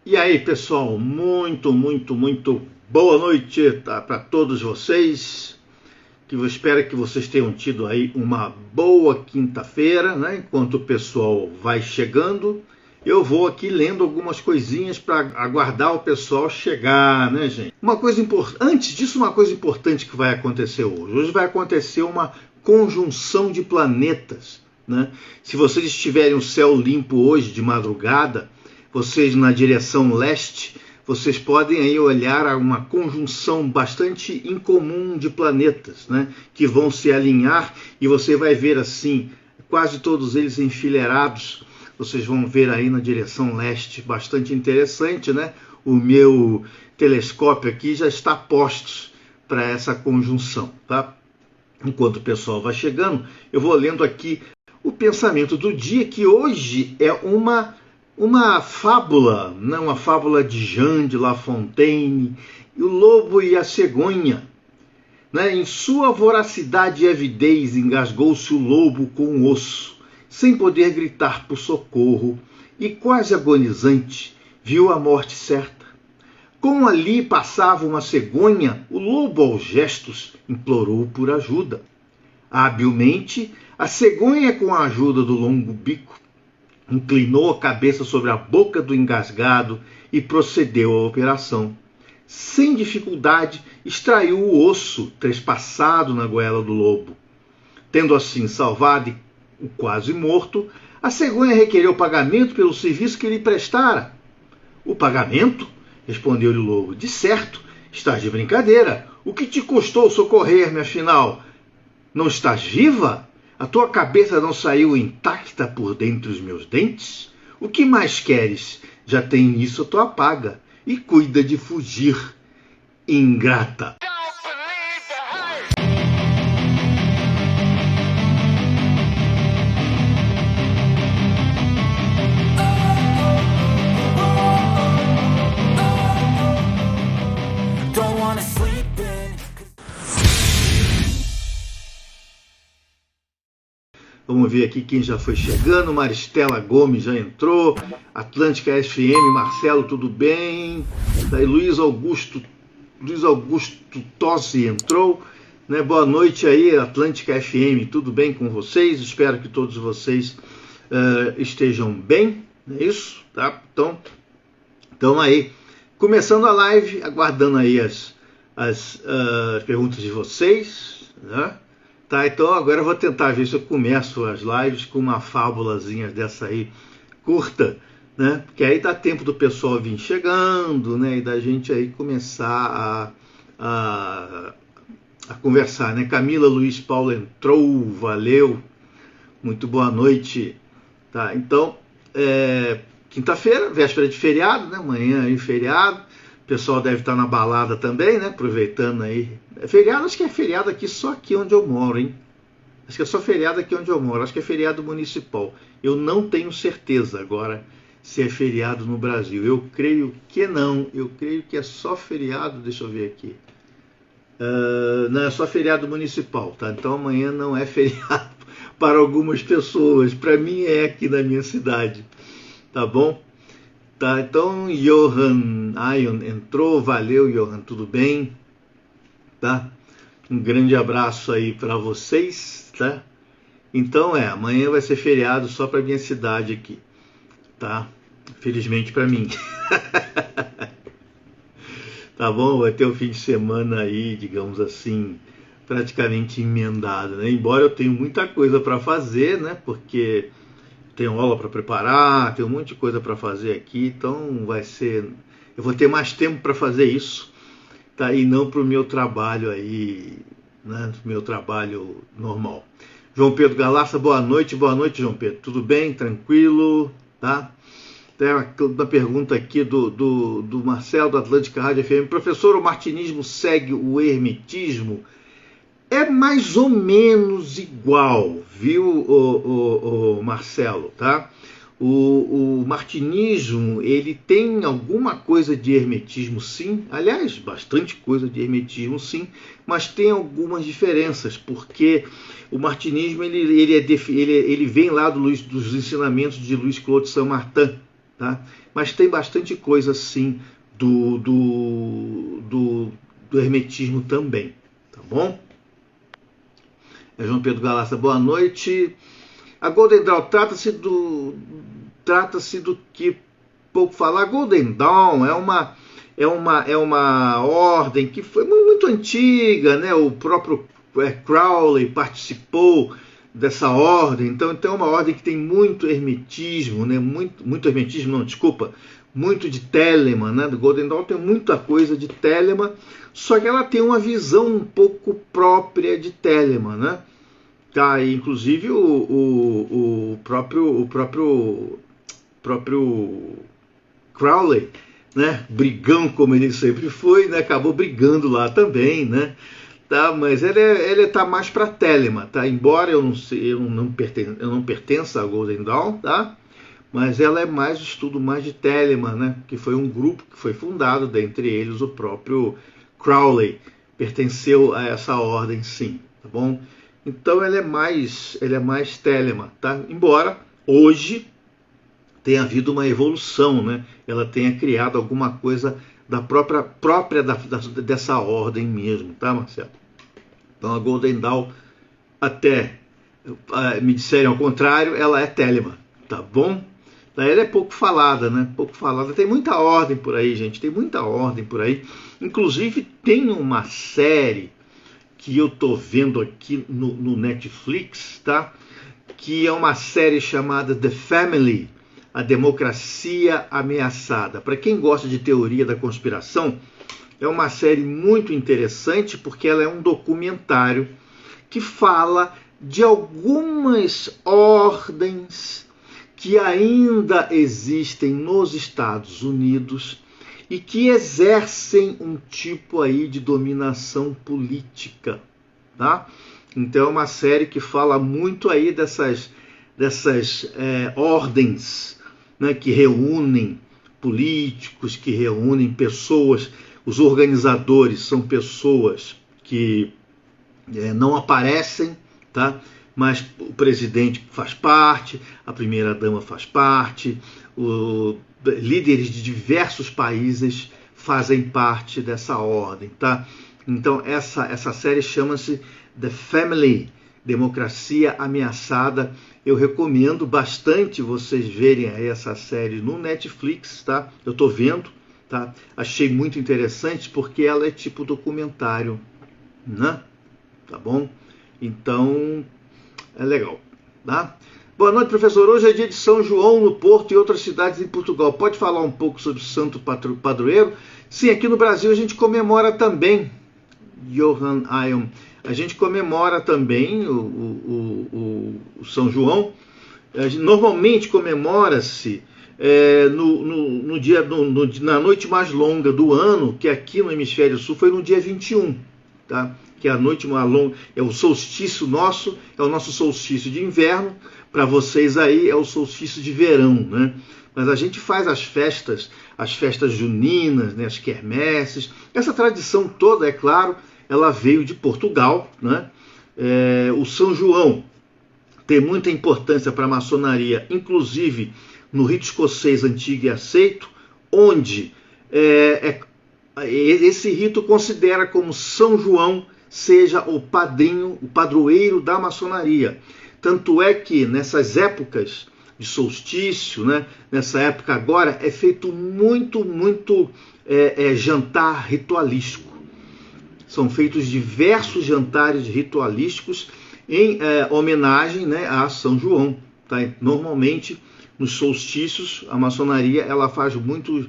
E aí, pessoal, muito boa noite, tá, para todos vocês. Que eu espero que vocês tenham tido aí uma boa quinta-feira, né? Enquanto o pessoal vai chegando, eu vou aqui lendo algumas coisinhas para aguardar o pessoal chegar, né, gente? Antes disso, uma coisa importante que vai acontecer hoje. Hoje vai acontecer uma conjunção de planetas, né? Se vocês estiverem o céu limpo hoje de madrugada, vocês na direção leste, vocês podem aí olhar uma conjunção bastante incomum de planetas, né, que vão se alinhar e você vai ver assim, quase todos eles enfileirados. Vocês vão ver aí na direção leste, bastante interessante, né? O meu telescópio aqui já está posto para essa conjunção, tá? Enquanto o pessoal vai chegando, eu vou lendo aqui o pensamento do dia, que hoje é uma fábula, né? Uma fábula de Jean de La Fontaine, e o lobo e a cegonha. Né? Em sua voracidade e avidez engasgou-se o lobo com o osso, sem poder gritar por socorro, e quase agonizante viu a morte certa. Como ali passava uma cegonha, o lobo aos gestos implorou por ajuda. Habilmente, a cegonha, com a ajuda do longo bico, inclinou a cabeça sobre a boca do engasgado e procedeu à operação. Sem dificuldade, extraiu o osso trespassado na goela do lobo. Tendo assim salvado o quase morto, a cegonha requereu pagamento pelo serviço que lhe prestara. O pagamento? Respondeu-lhe o lobo. De certo, estás de brincadeira. O que te custou socorrer-me, afinal? Não estás viva? A tua cabeça não saiu intacta por dentre os meus dentes? O que mais queres? Já tem nisso a tua paga. E cuida de fugir, ingrata. Vamos ver aqui quem já foi chegando. Maristela Gomes já entrou. Atlântica FM, Marcelo, tudo bem? Daí Luiz Augusto Tossi entrou. Né? Boa noite aí, Atlântica FM, tudo bem com vocês? Espero que todos vocês estejam bem, não é isso? Tá? Então aí, começando a live, aguardando aí as perguntas de vocês, né? Tá, então agora eu vou tentar ver se eu começo as lives com uma fábulazinha dessa aí, curta, né? Porque aí dá tempo do pessoal vir chegando, né? E da gente aí começar a conversar, né? Camila Luiz Paulo entrou, valeu, muito boa noite. Tá, então, quinta-feira, véspera de feriado, né? Amanhã aí feriado. O pessoal deve estar na balada também, né? Aproveitando aí. Feriado, acho que é feriado aqui só aqui onde eu moro, hein? Acho que é só feriado aqui onde eu moro. Acho que é feriado municipal. Eu não tenho certeza agora se é feriado no Brasil. Eu creio que não. Eu creio que é só feriado, deixa eu ver aqui. Não, é só feriado municipal, tá? Então amanhã não é feriado para algumas pessoas. Para mim é aqui na minha cidade, tá bom? Tá, então Johan Ion entrou, valeu Johan, tudo bem? Tá? Um grande abraço aí para vocês, tá? Então amanhã vai ser feriado só para minha cidade aqui, tá? Felizmente para mim. Tá bom? Vai ter um fim de semana aí, digamos assim, praticamente emendado, né? Embora eu tenha muita coisa para fazer, né? Porque tenho aula para preparar, tenho um monte de coisa para fazer aqui, então eu vou ter mais tempo para fazer isso, tá? E não para o meu trabalho aí, né? Meu trabalho normal. João Pedro Galassa, boa noite João Pedro, tudo bem? Tranquilo? Tá? Tem uma pergunta aqui do Marcelo, do Atlântica Rádio FM. Professor, o martinismo segue o hermetismo? É mais ou menos igual, viu, o Marcelo, tá? O martinismo, ele tem alguma coisa de hermetismo, sim. Aliás, bastante coisa de hermetismo, sim. Mas tem algumas diferenças, porque o martinismo ele vem lá dos ensinamentos de Luiz Clodo Saint-Martin, tá? Mas tem bastante coisa sim do hermetismo também, tá bom? João Pedro Galassa, boa noite. A Golden Dawn trata-se do que pouco falar. A Golden Dawn é uma ordem que foi muito antiga, né? O próprio Crowley participou dessa ordem, então é uma ordem que tem muito hermetismo, né? Muito hermetismo, não, desculpa, muito de Telemann, né? Do Golden Dawn tem muita coisa de Telemann, só que ela tem uma visão um pouco própria de Telemann, né? Tá, inclusive o próprio Crowley, né? Brigão como ele sempre foi, né? Acabou brigando lá também, né? Tá, mas ele tá mais para Telemann, tá? Embora eu não pertença a Golden Dawn, tá? Mas ela é mais estudo mais de Telemann, né? Que foi um grupo que foi fundado, dentre eles o próprio Crowley pertenceu a essa ordem, sim, tá bom? Então ele é mais Telemann, tá? Embora hoje tenha havido uma evolução, né? Ela tenha criado alguma coisa da própria dessa ordem mesmo, tá, Marcelo? Então a Golden Dawn, até me disserem ao contrário, ela é Telemann, tá bom? Ela é pouco falada, né? Pouco falada. Tem muita ordem por aí, gente. Tem muita ordem por aí. Inclusive tem uma série que eu tô vendo aqui no Netflix, tá? Que é uma série chamada The Family, a democracia ameaçada. Para quem gosta de teoria da conspiração, é uma série muito interessante porque ela é um documentário que fala de algumas ordens que ainda existem nos Estados Unidos e que exercem um tipo aí de dominação política, tá? Então é uma série que fala muito aí dessas ordens, né, que reúnem políticos, que reúnem pessoas. Os organizadores são pessoas que não aparecem, tá? Mas o presidente faz parte, a primeira-dama faz parte, líderes de diversos países fazem parte dessa ordem, tá? Então essa série chama-se The Family, Democracia Ameaçada. Eu recomendo bastante vocês verem aí essa série no Netflix, tá? Eu tô vendo, tá? Achei muito interessante porque ela é tipo documentário, né? Tá bom? Então é legal, tá? Boa noite, professor. Hoje é dia de São João no Porto e outras cidades em Portugal. Pode falar um pouco sobre o santo padroeiro? Sim, aqui no Brasil a gente comemora também, Johan Ayon, a gente comemora também o São João. Normalmente comemora-se na noite mais longa do ano, que aqui no Hemisfério Sul foi no dia 21, tá? Que é a noite mais longa, é o solstício nosso, é o nosso solstício de inverno. Para vocês aí é o solstício de verão, né? Mas a gente faz as festas juninas, né? As quermesses. Essa tradição toda, é claro, ela veio de Portugal, né? O São João tem muita importância para a maçonaria, inclusive no rito escocês antigo e aceito, onde esse rito considera como São João seja o padroeiro da maçonaria. Tanto é que nessas épocas de solstício, né, nessa época agora, é feito muito jantar ritualístico. São feitos diversos jantares ritualísticos em homenagem, né, a São João. Tá? Normalmente, nos solstícios, a maçonaria ela faz muitos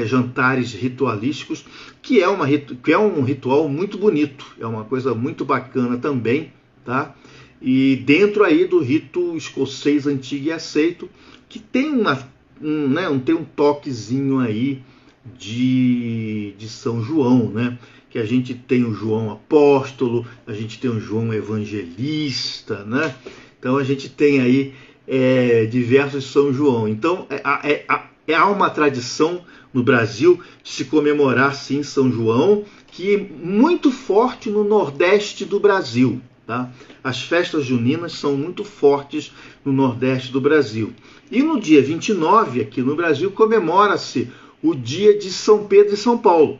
jantares ritualísticos, que é um ritual muito bonito, é uma coisa muito bacana também, tá? E dentro aí do rito escocês antigo e aceito, que tem um toquezinho aí de São João, né? Que a gente tem o João Apóstolo, a gente tem o João Evangelista, né? Então a gente tem aí diversos São João. Então há uma tradição no Brasil de se comemorar sim São João, que é muito forte no Nordeste do Brasil, Tá? As festas juninas são muito fortes no Nordeste do Brasil. E no dia 29, aqui no Brasil, comemora-se o dia de São Pedro e São Paulo,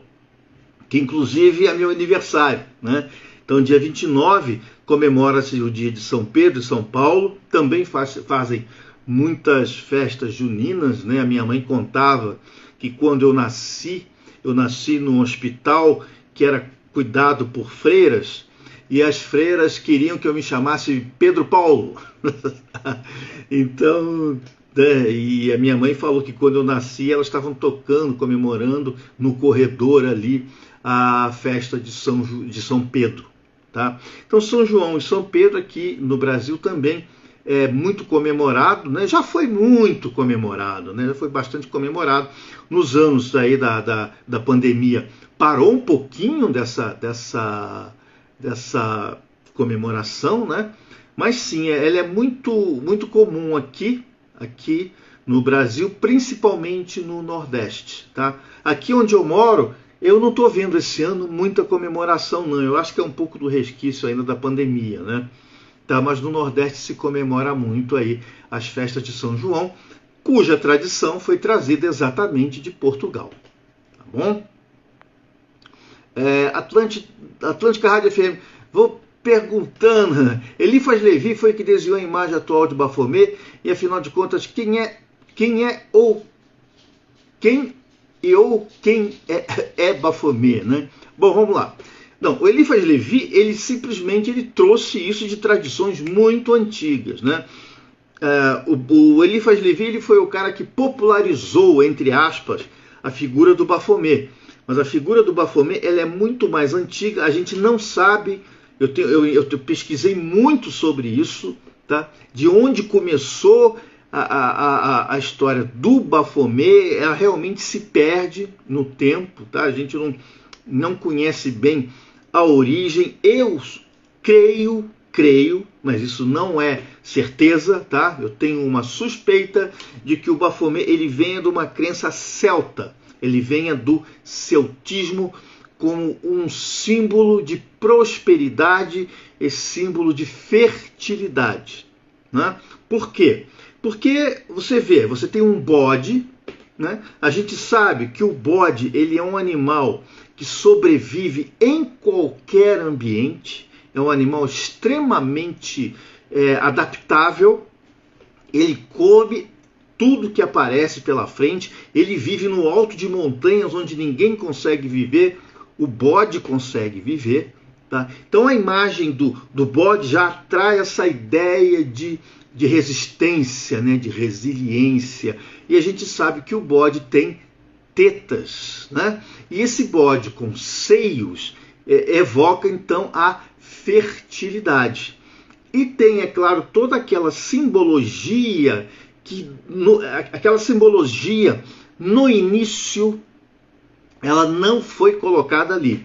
que inclusive é meu aniversário, né? Então, dia 29, comemora-se o dia de São Pedro e São Paulo. Também fazem muitas festas juninas, né? A minha mãe contava que quando eu nasci num hospital que era cuidado por freiras, e as freiras queriam que eu me chamasse Pedro Paulo. Então, e a minha mãe falou que quando eu nasci, elas estavam tocando, comemorando no corredor ali a festa de São Pedro. Tá? Então, São João e São Pedro aqui no Brasil também é muito comemorado, né? Já foi muito comemorado, né? Já foi bastante comemorado. Nos anos aí da pandemia, parou um pouquinho dessa comemoração, né? Mas sim, ela é muito comum aqui no Brasil, principalmente no Nordeste. Tá? Aqui onde eu moro, eu não estou vendo esse ano muita comemoração, não. Eu acho que é um pouco do resquício ainda da pandemia, né? Tá, mas no Nordeste se comemora muito aí as festas de São João, cuja tradição foi trazida exatamente de Portugal. Tá bom? Atlântica Rádio FM, vou perguntando, Elifas Levi foi que desenhou a imagem atual de Baphomet, e afinal de contas, quem é Baphomet, né? Bom, vamos lá. Não, o Elifas Levi, ele simplesmente trouxe isso de tradições muito antigas, né? O Elifas Levi, ele foi o cara que popularizou, entre aspas, a figura do Baphomet. Mas a figura do Baphomet, ela é muito mais antiga, a gente não sabe, eu pesquisei muito sobre isso, tá? De onde começou a história do Baphomet, ela realmente se perde no tempo, tá? A gente não conhece bem a origem. Eu creio, mas isso não é certeza, tá? Eu tenho uma suspeita de que o Baphomet ele venha de uma crença celta, ele venha do celtismo como um símbolo de prosperidade e símbolo de fertilidade, né? Por quê? Porque você tem um bode, né? A gente sabe que o bode ele é um animal que sobrevive em qualquer ambiente, é um animal extremamente adaptável, ele come tudo que aparece pela frente, ele vive no alto de montanhas onde ninguém consegue viver, o bode consegue viver. Tá? Então a imagem do bode já atrai essa ideia de resistência, né? De resiliência, e a gente sabe que o bode tem tetas, né? E esse bode com seios evoca então a fertilidade. E tem, é claro, toda aquela simbologia aquela simbologia no início ela não foi colocada ali.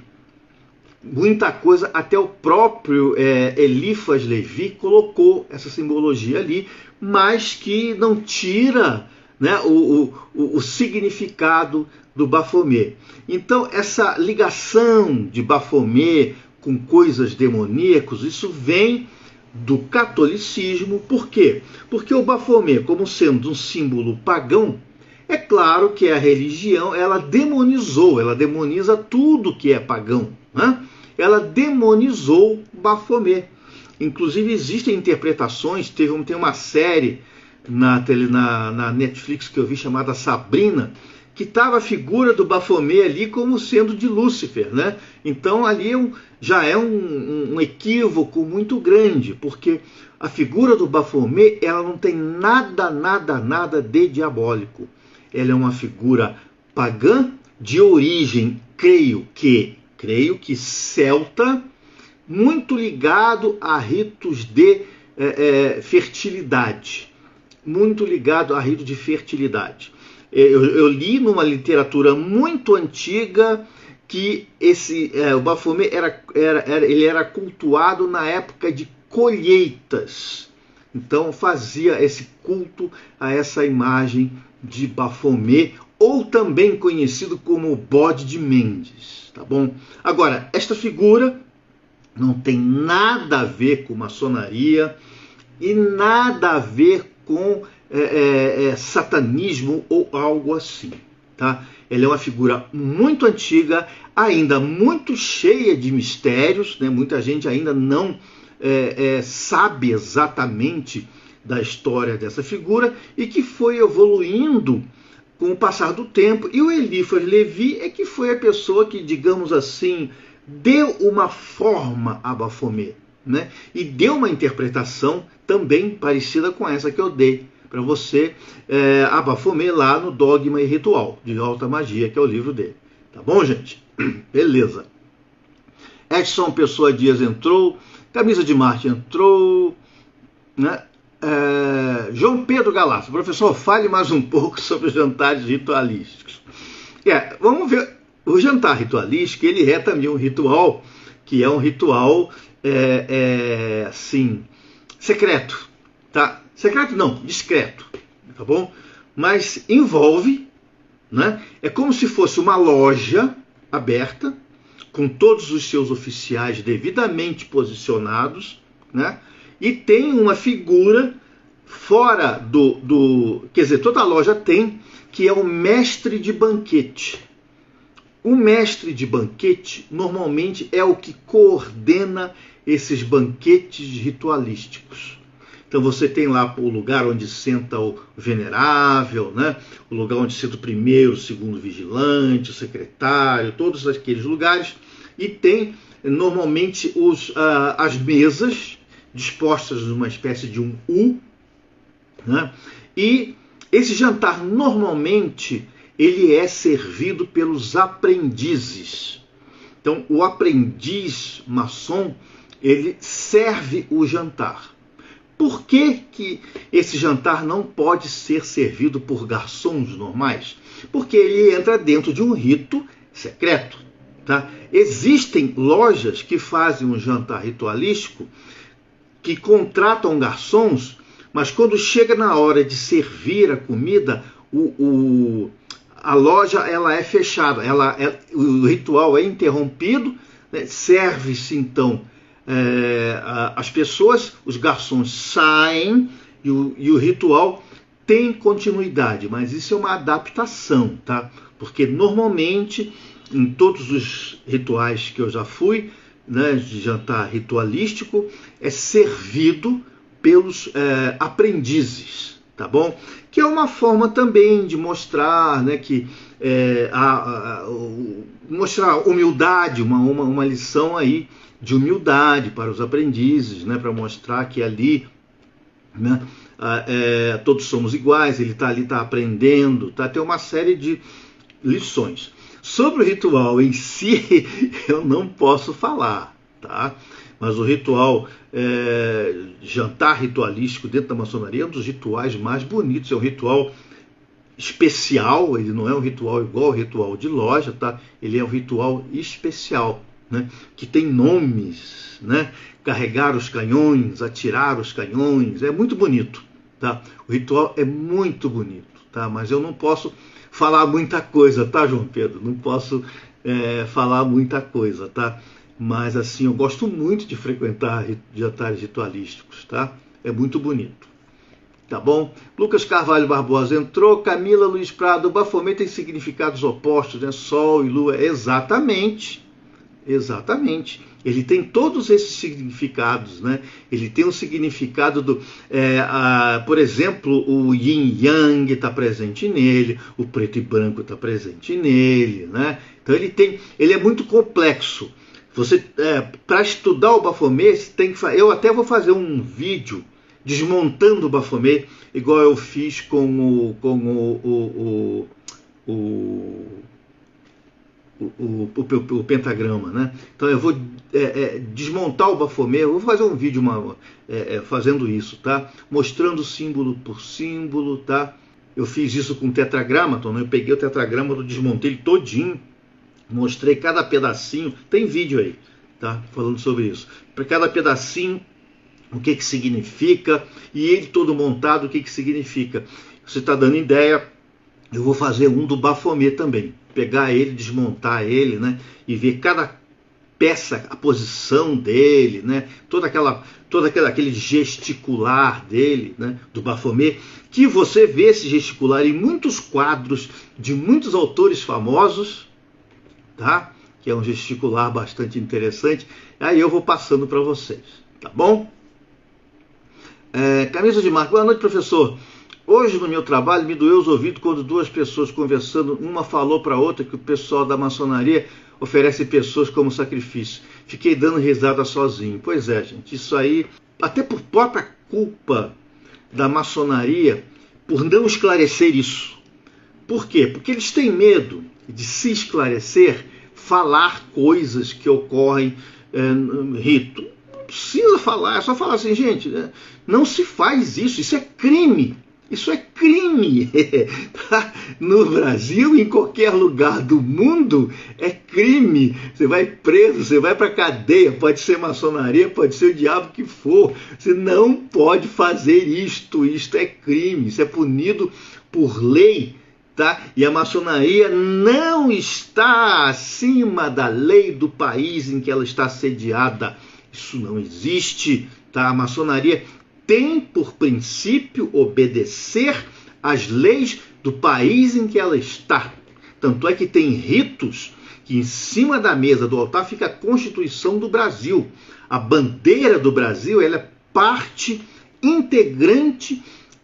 Muita coisa, até o próprio Elifas Levi colocou essa simbologia ali, mas que não tira, né, o significado do Baphomet. Então, essa ligação de Baphomet com coisas demoníacas, isso vem do catolicismo. Por quê? Porque o Baphomet, como sendo um símbolo pagão, é claro que a religião ela demoniza tudo que é pagão, né? Ela demonizou Baphomet. Inclusive existem interpretações, tem uma série na Netflix que eu vi chamada Sabrina, que estava a figura do Baphomet ali como sendo de Lúcifer, né? Então ali já é um equívoco muito grande, porque a figura do Baphomet ela não tem nada de diabólico. Ela é uma figura pagã de origem, creio que celta, muito ligado a ritos de fertilidade. Muito ligado a ritos de fertilidade. Eu li numa literatura muito antiga que o Baphomet ele era cultuado na época de colheitas. Então fazia esse culto a essa imagem de Baphomet, ou também conhecido como bode de Mendes, tá bom? Agora, esta figura não tem nada a ver com maçonaria e nada a ver com satanismo ou algo assim, tá? Ele é uma figura muito antiga, ainda muito cheia de mistérios, né? Muita gente ainda não sabe exatamente da história dessa figura e que foi evoluindo com o passar do tempo. E o Eliphas Levi é que foi a pessoa que, digamos assim, deu uma forma a Baphomet, né? E deu uma interpretação também parecida com essa que eu dei para você, a Baphomet, lá no Dogma e Ritual de Alta Magia, que é o livro dele. Tá bom, gente? Beleza. Edson Pessoa Dias entrou, Camisa de Marte entrou, né? João Pedro Galassi, professor, fale mais um pouco sobre os jantares ritualísticos. Vamos ver. O jantar ritualístico, ele é também um ritual, que é um ritual, assim, secreto, tá? Secreto não, discreto, tá bom? Mas envolve, né? É como se fosse uma loja aberta, com todos os seus oficiais devidamente posicionados, né? E tem uma figura fora quer dizer, toda loja tem, que é o mestre de banquete. O mestre de banquete normalmente é o que coordena esses banquetes ritualísticos. Então você tem lá o lugar onde senta o venerável, né? O lugar onde senta o primeiro, o segundo vigilante, o secretário, todos aqueles lugares. E tem normalmente as mesas dispostas numa espécie de um U, né? E esse jantar normalmente ele é servido pelos aprendizes. Então o aprendiz maçom, ele serve o jantar. Por que que esse jantar não pode ser servido por garçons normais? Porque ele entra dentro de um rito secreto, tá? Existem lojas que fazem um jantar ritualístico, que contratam garçons, mas quando chega na hora de servir a comida, a loja ela é fechada, o ritual é interrompido, né? Serve-se então as pessoas, os garçons saem e o ritual tem continuidade, mas isso é uma adaptação, tá? Porque normalmente em todos os rituais que eu já fui, né, de jantar ritualístico, é servido pelos aprendizes, tá bom? Que é uma forma também de mostrar, né, que mostrar humildade, uma lição aí de humildade para os aprendizes, né, para mostrar que ali, né, todos somos iguais, ele está ali, está aprendendo, tá? Tem uma série de lições. Sobre o ritual em si, eu não posso falar, tá? Mas o ritual, jantar ritualístico dentro da maçonaria é um dos rituais mais bonitos, é um ritual especial, ele não é um ritual igual ao ritual de loja, tá? Ele é um ritual especial, né? Que tem nomes, né? Carregar os canhões, atirar os canhões, é muito bonito, tá? O ritual é muito bonito, tá? Mas eu não posso falar muita coisa, tá, João Pedro? Não posso falar muita coisa, tá? Mas assim, eu gosto muito de frequentar jantares ritualísticos, tá? É muito bonito. Tá bom? Lucas Carvalho Barbosa entrou. Camila Luiz Prado, o Baphomet tem significados opostos, né? Sol e Lua. Exatamente. Exatamente. Ele tem todos esses significados, né? Ele tem um significado por exemplo, o Yin Yang está presente nele, o preto e branco está presente nele, né? Então ele é muito complexo. Você, para estudar o Baphomet, eu até vou fazer um vídeo desmontando o Baphomet, igual eu fiz com o pentagrama, né? Então eu vou desmontar o Baphomet, eu vou fazer um vídeo fazendo isso, tá? Mostrando símbolo por símbolo, tá? Eu fiz isso com o tetragramaton, né? Eu peguei o tetragramaton, desmontei ele todinho, mostrei cada pedacinho, tem vídeo aí, tá? Falando sobre isso. Para cada pedacinho, o que significa, e ele todo montado, o que significa. Você está dando ideia, eu vou fazer um do Baphomet também. Pegar ele, desmontar ele, né? E ver cada peça, a posição dele, né? todo aquele gesticular dele, né? Do Baphomet, que você vê esse gesticular em muitos quadros de muitos autores famosos, tá? Que é um gesticular bastante interessante. Aí eu vou passando para vocês, tá bom? Camisa de marca. Boa noite, professor. Hoje no meu trabalho me doeu os ouvidos quando duas pessoas conversando, uma falou para a outra que o pessoal da maçonaria oferece pessoas como sacrifício. Fiquei dando risada sozinho. Pois é, gente, isso aí, até por própria culpa da maçonaria, por não esclarecer isso. Por quê? Porque eles têm medo de se esclarecer, falar coisas que ocorrem no rito. Não precisa falar, é só falar assim, gente, né? Não se faz isso, isso é crime. Isso é crime. No Brasil, em qualquer lugar do mundo, é crime. Você vai preso, você vai para cadeia, pode ser maçonaria, pode ser o diabo que for. Você não pode fazer isto. Isto é crime, isso é punido por lei. Tá? E a maçonaria não está acima da lei do país em que ela está sediada. Isso não existe. Tá? A maçonaria tem por princípio obedecer às leis do país em que ela está. Tanto é que tem ritos que em cima da mesa do altar fica a Constituição do Brasil. A bandeira do Brasil, ela é parte integrante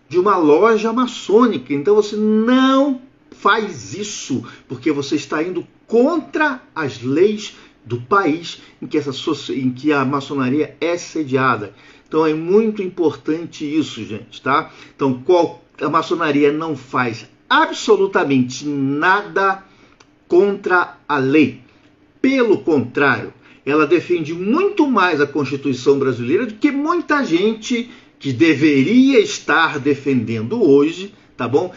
de uma loja maçônica. Então você não faz isso, porque você está indo contra as leis do país em que a maçonaria é sediada. Então é muito importante isso, gente, tá? Então a maçonaria não faz absolutamente nada contra a lei. Pelo contrário, ela defende muito mais a Constituição brasileira do que muita gente que deveria estar defendendo hoje, tá bom?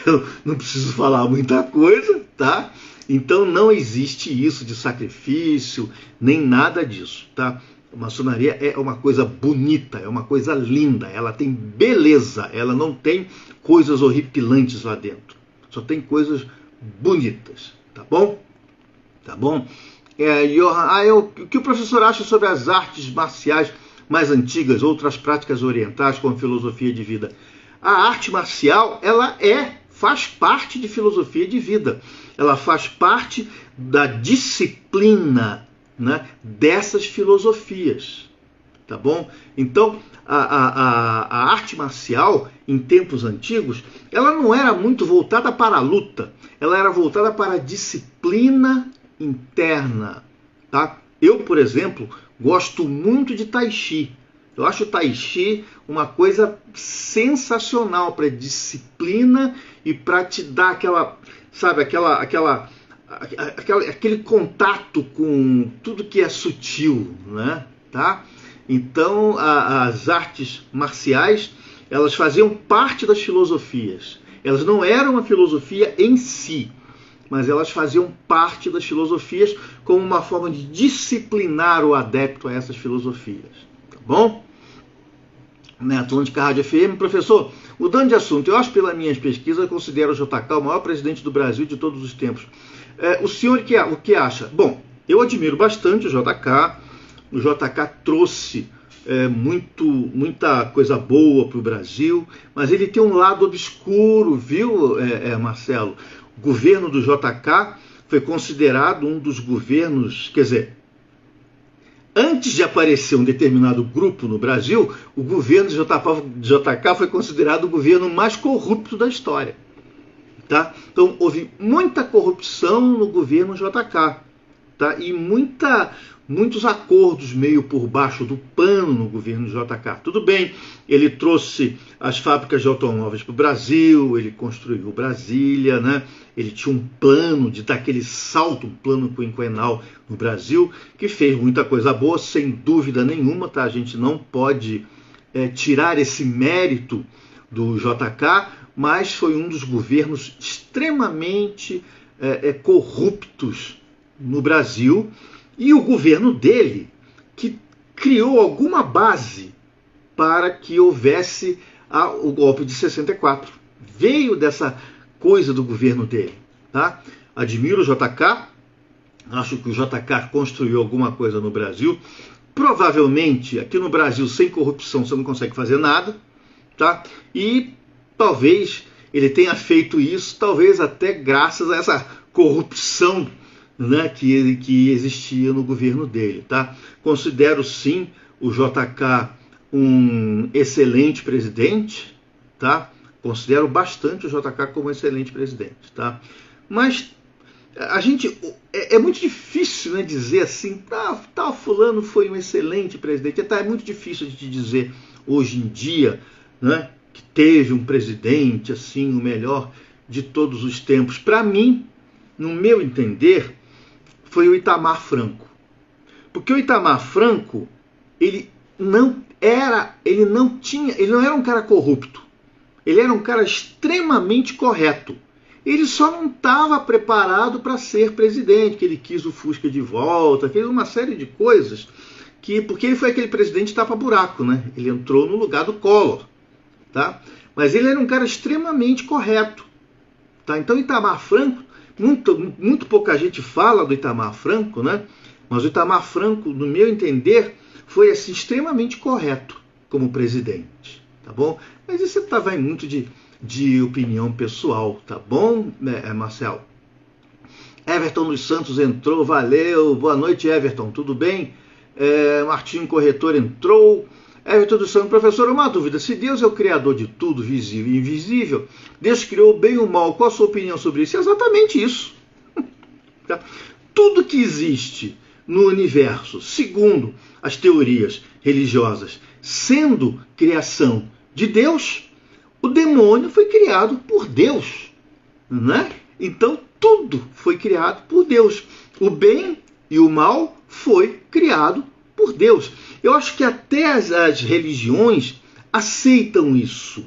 Eu não preciso falar muita coisa, tá? Então não existe isso de sacrifício, nem nada disso, tá? A maçonaria é uma coisa bonita, é uma coisa linda, ela tem beleza, ela não tem coisas horripilantes lá dentro, só tem coisas bonitas, tá bom? Tá bom? O que o professor acha sobre as artes marciais mais antigas, outras práticas orientais como filosofia de vida? A arte marcial, ela faz parte de filosofia de vida, ela faz parte da disciplina, né, dessas filosofias, tá bom? Então, a arte marcial, em tempos antigos, ela não era muito voltada para a luta, ela era voltada para a disciplina interna, tá? Eu, por exemplo, gosto muito de Tai Chi. Eu acho o Tai Chi uma coisa sensacional para disciplina e para te dar aquele contato com tudo que é sutil, né? Tá? Então, as artes marciais, elas faziam parte das filosofias. Elas não eram uma filosofia em si, mas elas faziam parte das filosofias como uma forma de disciplinar o adepto a essas filosofias. Tá bom? Atlântica Rádio FM. Professor, mudando de assunto, eu acho, pelas minhas pesquisas, eu considero o JK o maior presidente do Brasil de todos os tempos. O senhor o que acha? Bom, eu admiro bastante o JK. O JK trouxe muita coisa boa para o Brasil, mas ele tem um lado obscuro, viu, Marcelo? O governo do JK foi considerado um dos governos, quer dizer, antes de aparecer um determinado grupo no Brasil, o governo do JK foi considerado o governo mais corrupto da história. Tá? Então, houve muita corrupção no governo JK. Tá? E muitos acordos meio por baixo do pano no governo JK. Tudo bem, ele trouxe as fábricas de automóveis para o Brasil, ele construiu Brasília, né? Ele tinha um plano de dar aquele salto, um plano quinquenal no Brasil, que fez muita coisa boa, sem dúvida nenhuma. Tá? A gente não pode tirar esse mérito do JK, mas foi um dos governos extremamente corruptos no Brasil, e o governo dele que criou alguma base para que houvesse o golpe de 64. Veio dessa coisa do governo dele. Tá? Admiro o JK, Acho que o JK construiu alguma coisa no Brasil. Provavelmente, aqui no Brasil, sem corrupção, você não consegue fazer nada, tá? E talvez ele tenha feito isso, talvez até graças a essa corrupção, né, que existia no governo dele, tá? Considero sim o JK um excelente presidente, tá? Considero bastante o JK como um excelente presidente, tá? Mas a gente é muito difícil, né, dizer assim, fulano foi um excelente presidente. É muito difícil de dizer hoje em dia, né, que teve um presidente assim o melhor de todos os tempos. Para mim, no meu entender, foi o Itamar Franco. Porque o Itamar Franco, ele não era um cara corrupto. Ele era um cara extremamente correto. Ele só não estava preparado para ser presidente, que ele quis o Fusca de volta, fez uma série de coisas, porque ele foi aquele presidente tapa-buraco, né? Ele entrou no lugar do Collor, tá? Mas ele era um cara extremamente correto, tá? Então Itamar Franco, muito pouca gente fala do Itamar Franco, né? Mas o Itamar Franco, no meu entender, foi assim, extremamente correto como presidente, tá bom? Mas isso vai muito de opinião pessoal, tá bom, Marcel? Everton dos Santos entrou, valeu, boa noite, Everton, tudo bem? Martinho Corretor entrou. Everton dos Santos, professor, uma dúvida, se Deus é o criador de tudo, visível e invisível, Deus criou o bem e o mal, qual a sua opinião sobre isso? É exatamente isso. Tá? Tudo que existe no universo, segundo as teorias religiosas, sendo criação de Deus, o demônio foi criado por Deus, né? Então tudo foi criado por Deus. O bem e o mal foi criado por Deus. Eu acho que até as religiões aceitam isso,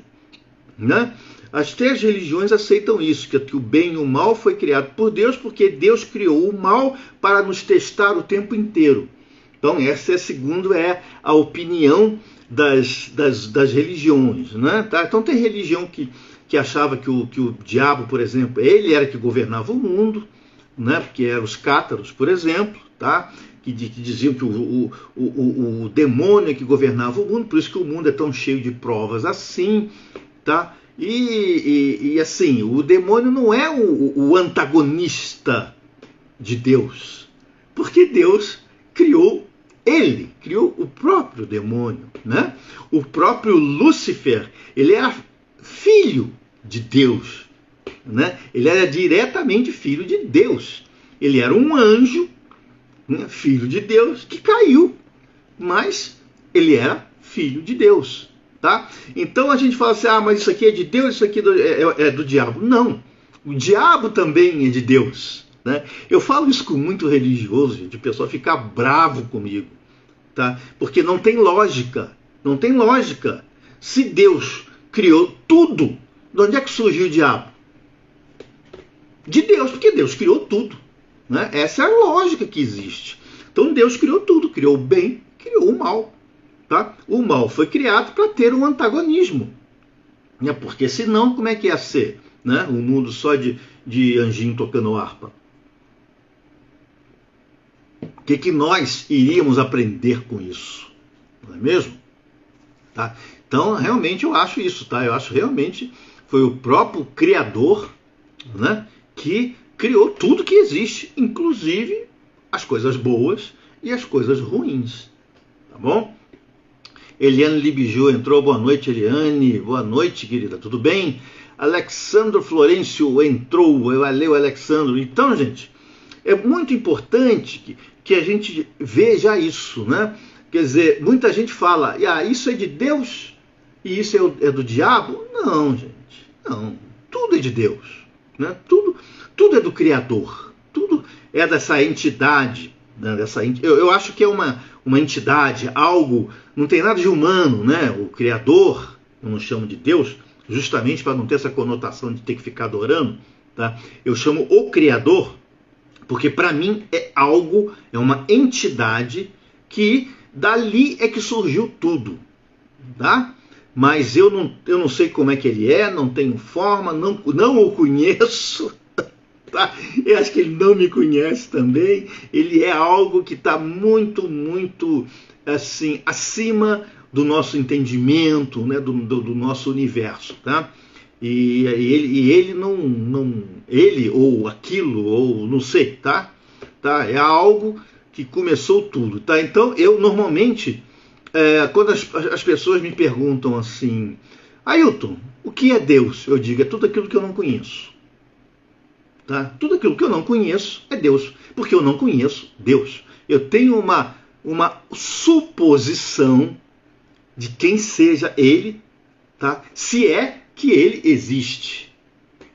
né? Até as religiões aceitam isso, que o bem e o mal foi criado por Deus, porque Deus criou o mal para nos testar o tempo inteiro. Então essa segundo a opinião das religiões, né? Tá? Então tem religião que achava que o diabo, por exemplo, ele era que governava o mundo, né? Porque eram os cátaros, por exemplo, tá? Que diziam que o demônio é que governava o mundo, por isso que o mundo é tão cheio de provas assim, tá? E assim, o demônio não é o antagonista de Deus, porque Deus criou o próprio demônio, né? O próprio Lúcifer, ele era filho de Deus, né? Ele era diretamente filho de Deus. Ele era um anjo, né? Filho de Deus, que caiu, mas ele era filho de Deus, tá? Então a gente fala assim, mas isso aqui é de Deus, isso aqui é do diabo. Não, o diabo também é de Deus, né? Eu falo isso com muito religioso, gente, o pessoal fica bravo comigo, tá? Porque não tem lógica, não tem lógica. Se Deus criou tudo, de onde é que surgiu o diabo? De Deus, porque Deus criou tudo, né? Essa é a lógica que existe. Então Deus criou tudo, criou o bem, criou o mal, tá? O mal foi criado para ter um antagonismo, né? Porque senão como é que ia ser, né? Um mundo só de anjinho tocando harpa. O que nós iríamos aprender com isso? Não é mesmo? Tá? Então, realmente eu acho isso, tá? Eu acho realmente foi o próprio Criador, né, que criou tudo que existe, inclusive as coisas boas e as coisas ruins. Tá bom? Eliane Libiju entrou, boa noite, Eliane. Boa noite, querida, tudo bem? Alexandro Florencio entrou, valeu, Alexandro. Então, gente, é muito importante que a gente veja isso, né? Quer dizer, muita gente fala, isso é de Deus e isso é do diabo? Não, gente, não. Tudo é de Deus, né? Tudo é do Criador, tudo é dessa entidade, né? Eu acho que é uma entidade, algo, não tem nada de humano, né? O Criador, eu não chamo de Deus, justamente para não ter essa conotação de ter que ficar adorando, tá? Eu chamo o Criador, porque para mim é uma entidade que dali é que surgiu tudo, tá? Mas eu não sei como é que ele é, não tenho forma, não o conheço, Tá? Eu acho que ele não me conhece também. Ele é algo que está muito, muito assim, acima do nosso entendimento, né? do nosso universo. Tá? E ele não. Ele ou aquilo, ou não sei, tá? É algo que começou tudo. Tá? Então eu normalmente, quando as pessoas me perguntam assim, Ailton, o que é Deus? Eu digo, é tudo aquilo que eu não conheço. Tá? Tudo aquilo que eu não conheço é Deus, porque eu não conheço Deus. Eu tenho uma suposição de quem seja Ele, tá? Se é que Ele existe,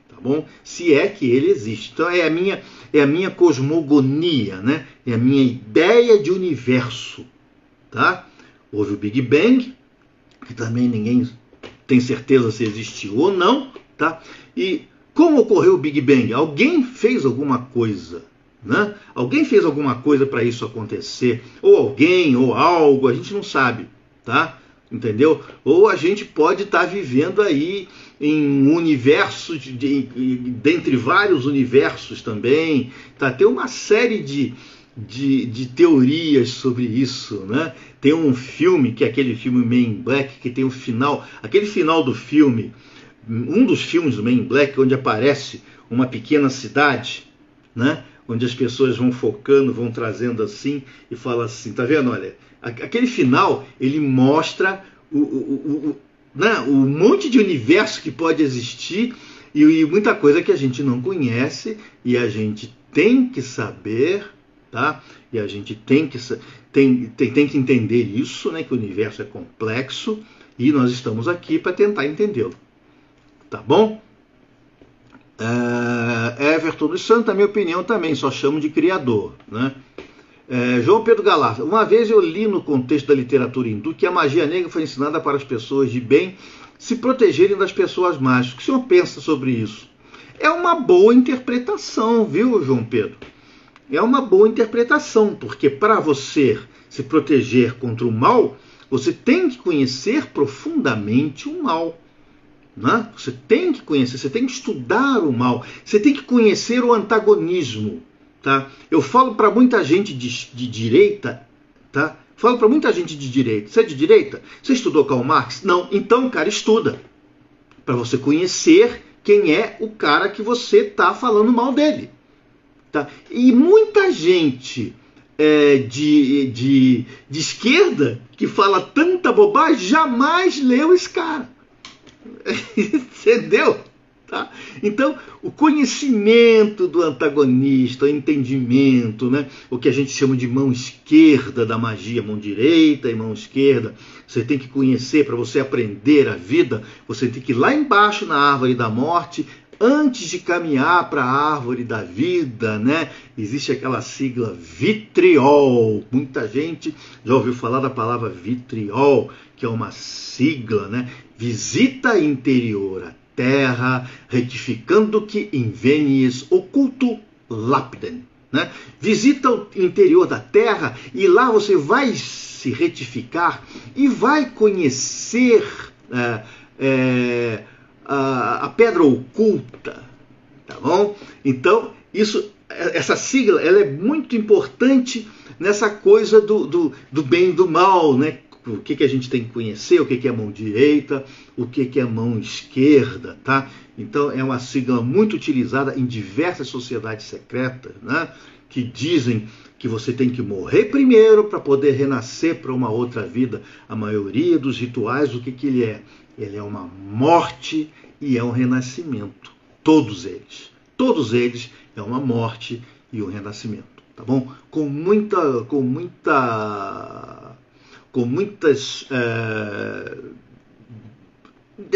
tá bom? Se é que Ele existe. Então é a minha cosmogonia, né? É a minha ideia de universo, tá? Houve o Big Bang, que também ninguém tem certeza se existiu ou não, tá? E como ocorreu o Big Bang? Alguém fez alguma coisa, né? Alguém fez alguma coisa para isso acontecer, ou alguém, ou algo, a gente não sabe, tá? Entendeu? Ou a gente pode estar vivendo aí em um universo, dentre vários universos também, tá? Tem uma série de teorias sobre isso, né? Tem um filme, que é aquele filme Men in Black, que tem um final, aquele final do filme, um dos filmes do Men in Black, onde aparece uma pequena cidade, né? Onde as pessoas vão focando, vão trazendo assim, e fala assim, tá vendo? Olha, aquele final, ele mostra né? O monte de universo que pode existir e muita coisa que a gente não conhece e a gente tem que saber, tá? E a gente tem que entender isso, né? Que o universo é complexo e nós estamos aqui para tentar entendê-lo. Tá bom? Everton dos Santos, na minha opinião, também só chamo de criador, né? João Pedro Galarza, uma vez eu li no contexto da literatura hindu que a magia negra foi ensinada para as pessoas de bem se protegerem das pessoas más. O que o senhor pensa sobre isso? É uma boa interpretação, viu, João Pedro? É uma boa interpretação, porque para você se proteger contra o mal, você tem que conhecer profundamente o mal. Né? Você tem que conhecer, você tem que estudar o mal, você tem que conhecer o antagonismo. Tá? Eu falo para muita gente de direita, tá? Falo para muita gente de direita. Você é de direita? Você estudou Karl Marx? Não. Então, cara, estuda. Para você conhecer quem é o cara que você está falando mal dele. Tá? E muita gente de esquerda que fala tanta bobagem jamais leu esse cara. Entendeu? Tá? Então, o conhecimento do antagonista, o entendimento, né? O que a gente chama de mão esquerda da magia, mão direita e mão esquerda, você tem que conhecer para você aprender a vida, você tem que ir lá embaixo na árvore da morte, antes de caminhar para a árvore da vida, né? Existe aquela sigla vitriol. Muita gente já ouviu falar da palavra vitriol, que é uma sigla, né? Visita interior, a terra, retificando que invenies oculto lapidem. Né? Visita o interior da terra e lá você vai se retificar e vai conhecer a pedra oculta, tá bom? Então, essa sigla ela é muito importante nessa coisa do bem e do mal, né? O que a gente tem que conhecer, o que é mão direita, o que é mão esquerda, tá? Então é uma sigla muito utilizada em diversas sociedades secretas, né? Que dizem que você tem que morrer primeiro para poder renascer para uma outra vida. A maioria dos rituais, o que ele é? Ele é uma morte e é um renascimento. Todos eles é uma morte e um renascimento, tá bom? Com muitas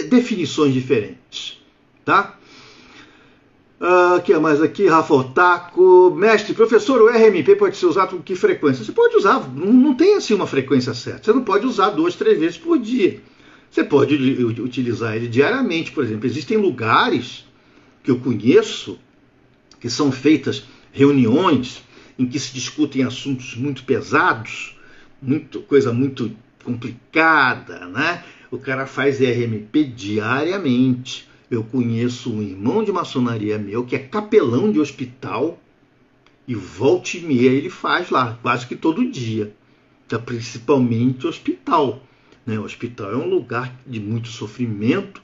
definições diferentes, tá? O que é mais aqui? Rafa Otaco. Mestre, professor, o RMP pode ser usado com que frequência? Você pode usar, não tem assim uma frequência certa. Você não pode usar 2, 3 vezes por dia. Você pode utilizar ele diariamente, por exemplo. Existem lugares que eu conheço que são feitas reuniões em que se discutem assuntos muito pesados, coisa muito complicada, né? O cara faz RMP diariamente. Eu conheço um irmão de maçonaria meu que é capelão de hospital e volta e meia ele faz lá, quase que todo dia. Tá? Principalmente hospital. Né? O hospital é um lugar de muito sofrimento,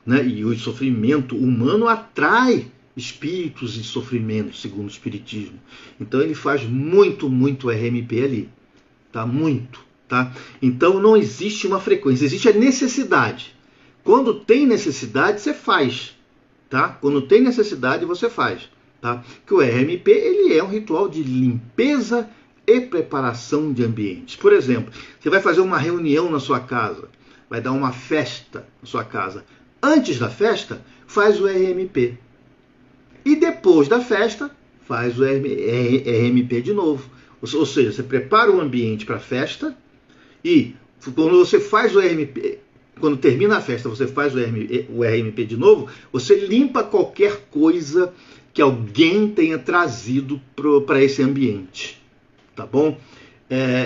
né? E o sofrimento humano atrai espíritos de sofrimento, segundo o espiritismo. Então ele faz muito RMP ali. Tá? Muito. Tá? Então não existe uma frequência, existe a necessidade. Quando tem necessidade, você faz. Tá? Quando tem necessidade, você faz. Tá? Que o RMP ele é um ritual de limpeza e preparação de ambientes. Por exemplo, você vai fazer uma reunião na sua casa, vai dar uma festa na sua casa. Antes da festa, faz o RMP. E depois da festa, faz o RMP de novo. Ou seja, você prepara o ambiente para a festa e quando você faz o RMP, quando termina a festa, você faz o RMP de novo, você limpa qualquer coisa que alguém tenha trazido para esse ambiente. Tá bom?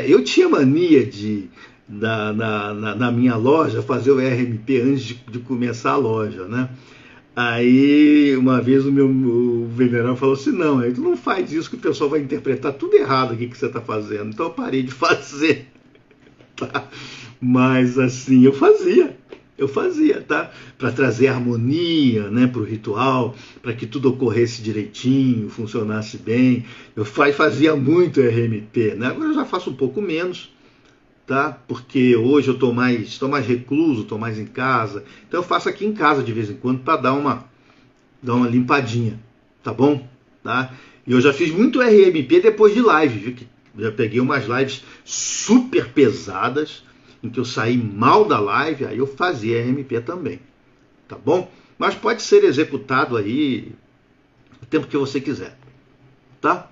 Eu tinha mania de, na minha loja, fazer o RMP antes de começar a loja, né? Aí, uma vez o venerável falou assim, não, aí tu não faz isso que o pessoal vai interpretar tudo errado aqui que você está fazendo. Então eu parei de fazer. Tá? Mas assim, eu fazia, tá? Para trazer harmonia, né, para o ritual, para que tudo ocorresse direitinho, funcionasse bem. Eu fazia muito RMP, né? Agora eu já faço um pouco menos, tá? Porque hoje eu estou mais recluso, estou mais em casa. Então eu faço aqui em casa de vez em quando para dar uma limpadinha, tá bom? Tá? E eu já fiz muito RMP depois de live, viu? Já peguei umas lives super pesadas, em que eu saí mal da live, aí eu fazia RMP também, tá bom? Mas pode ser executado aí o tempo que você quiser, tá?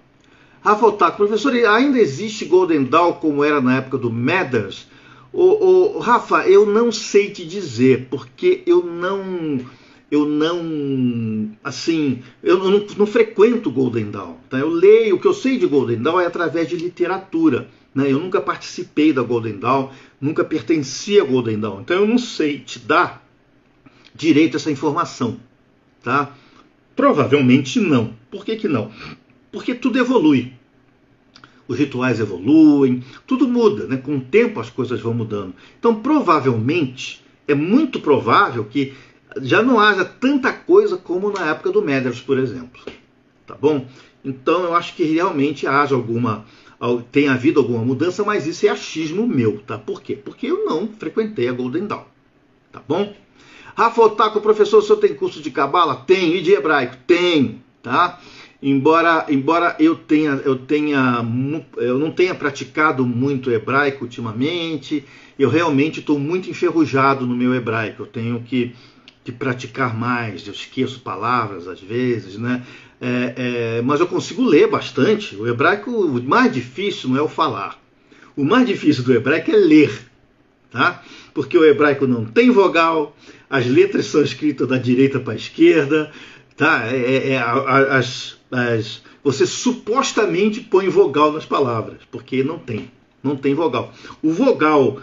Rafa Otaku, professor, ainda existe Golden Dawn como era na época do Mathers? Rafa, eu não sei te dizer, porque eu não frequento Golden Dawn, tá? Eu leio, o que eu sei de Golden Dawn é através de literatura, né? Eu nunca participei da Golden Dawn, nunca pertenci a Golden Dawn, então eu não sei te dar direito a essa informação, tá? Provavelmente não. Por que não? Porque tudo evolui. Os rituais evoluem, tudo muda, né? Com o tempo as coisas vão mudando. Então, provavelmente, é muito provável que já não haja tanta coisa como na época do Mathers, por exemplo. Tá bom? Então, eu acho que realmente tenha havido alguma mudança, mas isso é achismo meu, tá? Por quê? Porque eu não frequentei a Golden Dawn, tá bom? Rafa Otaku, professor, o senhor tem curso de cabala? Tenho. E de hebraico? Tenho, tá? Embora eu não tenha praticado muito hebraico ultimamente, eu realmente estou muito enferrujado no meu hebraico. Eu tenho que praticar mais, eu esqueço palavras às vezes, né? Mas eu consigo ler bastante. O hebraico, o mais difícil não é o falar. O mais difícil do hebraico é ler, tá? Porque o hebraico não tem vogal, as letras são escritas da direita para a esquerda, tá? Você supostamente põe vogal nas palavras, porque não tem vogal. O vogal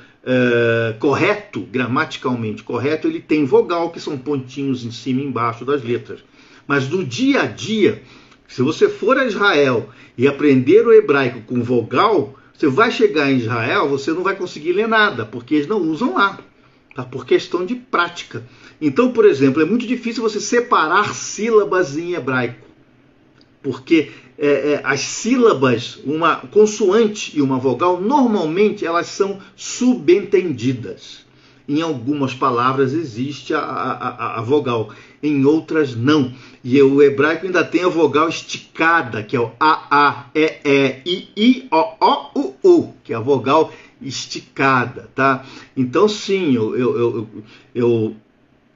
correto, gramaticalmente correto, ele tem vogal, que são pontinhos em cima e embaixo das letras. Mas no dia a dia, se você for a Israel e aprender o hebraico com vogal, você vai chegar em Israel, você não vai conseguir ler nada, porque eles não usam lá, tá? Por questão de prática. Então, por exemplo, é muito difícil você separar sílabas em hebraico, porque as sílabas, uma consoante e uma vogal, normalmente elas são subentendidas. Em algumas palavras existe a vogal, em outras não. E o hebraico ainda tem a vogal esticada, que é o A, E, I, O, U, que é a vogal esticada, tá? Então, sim, eu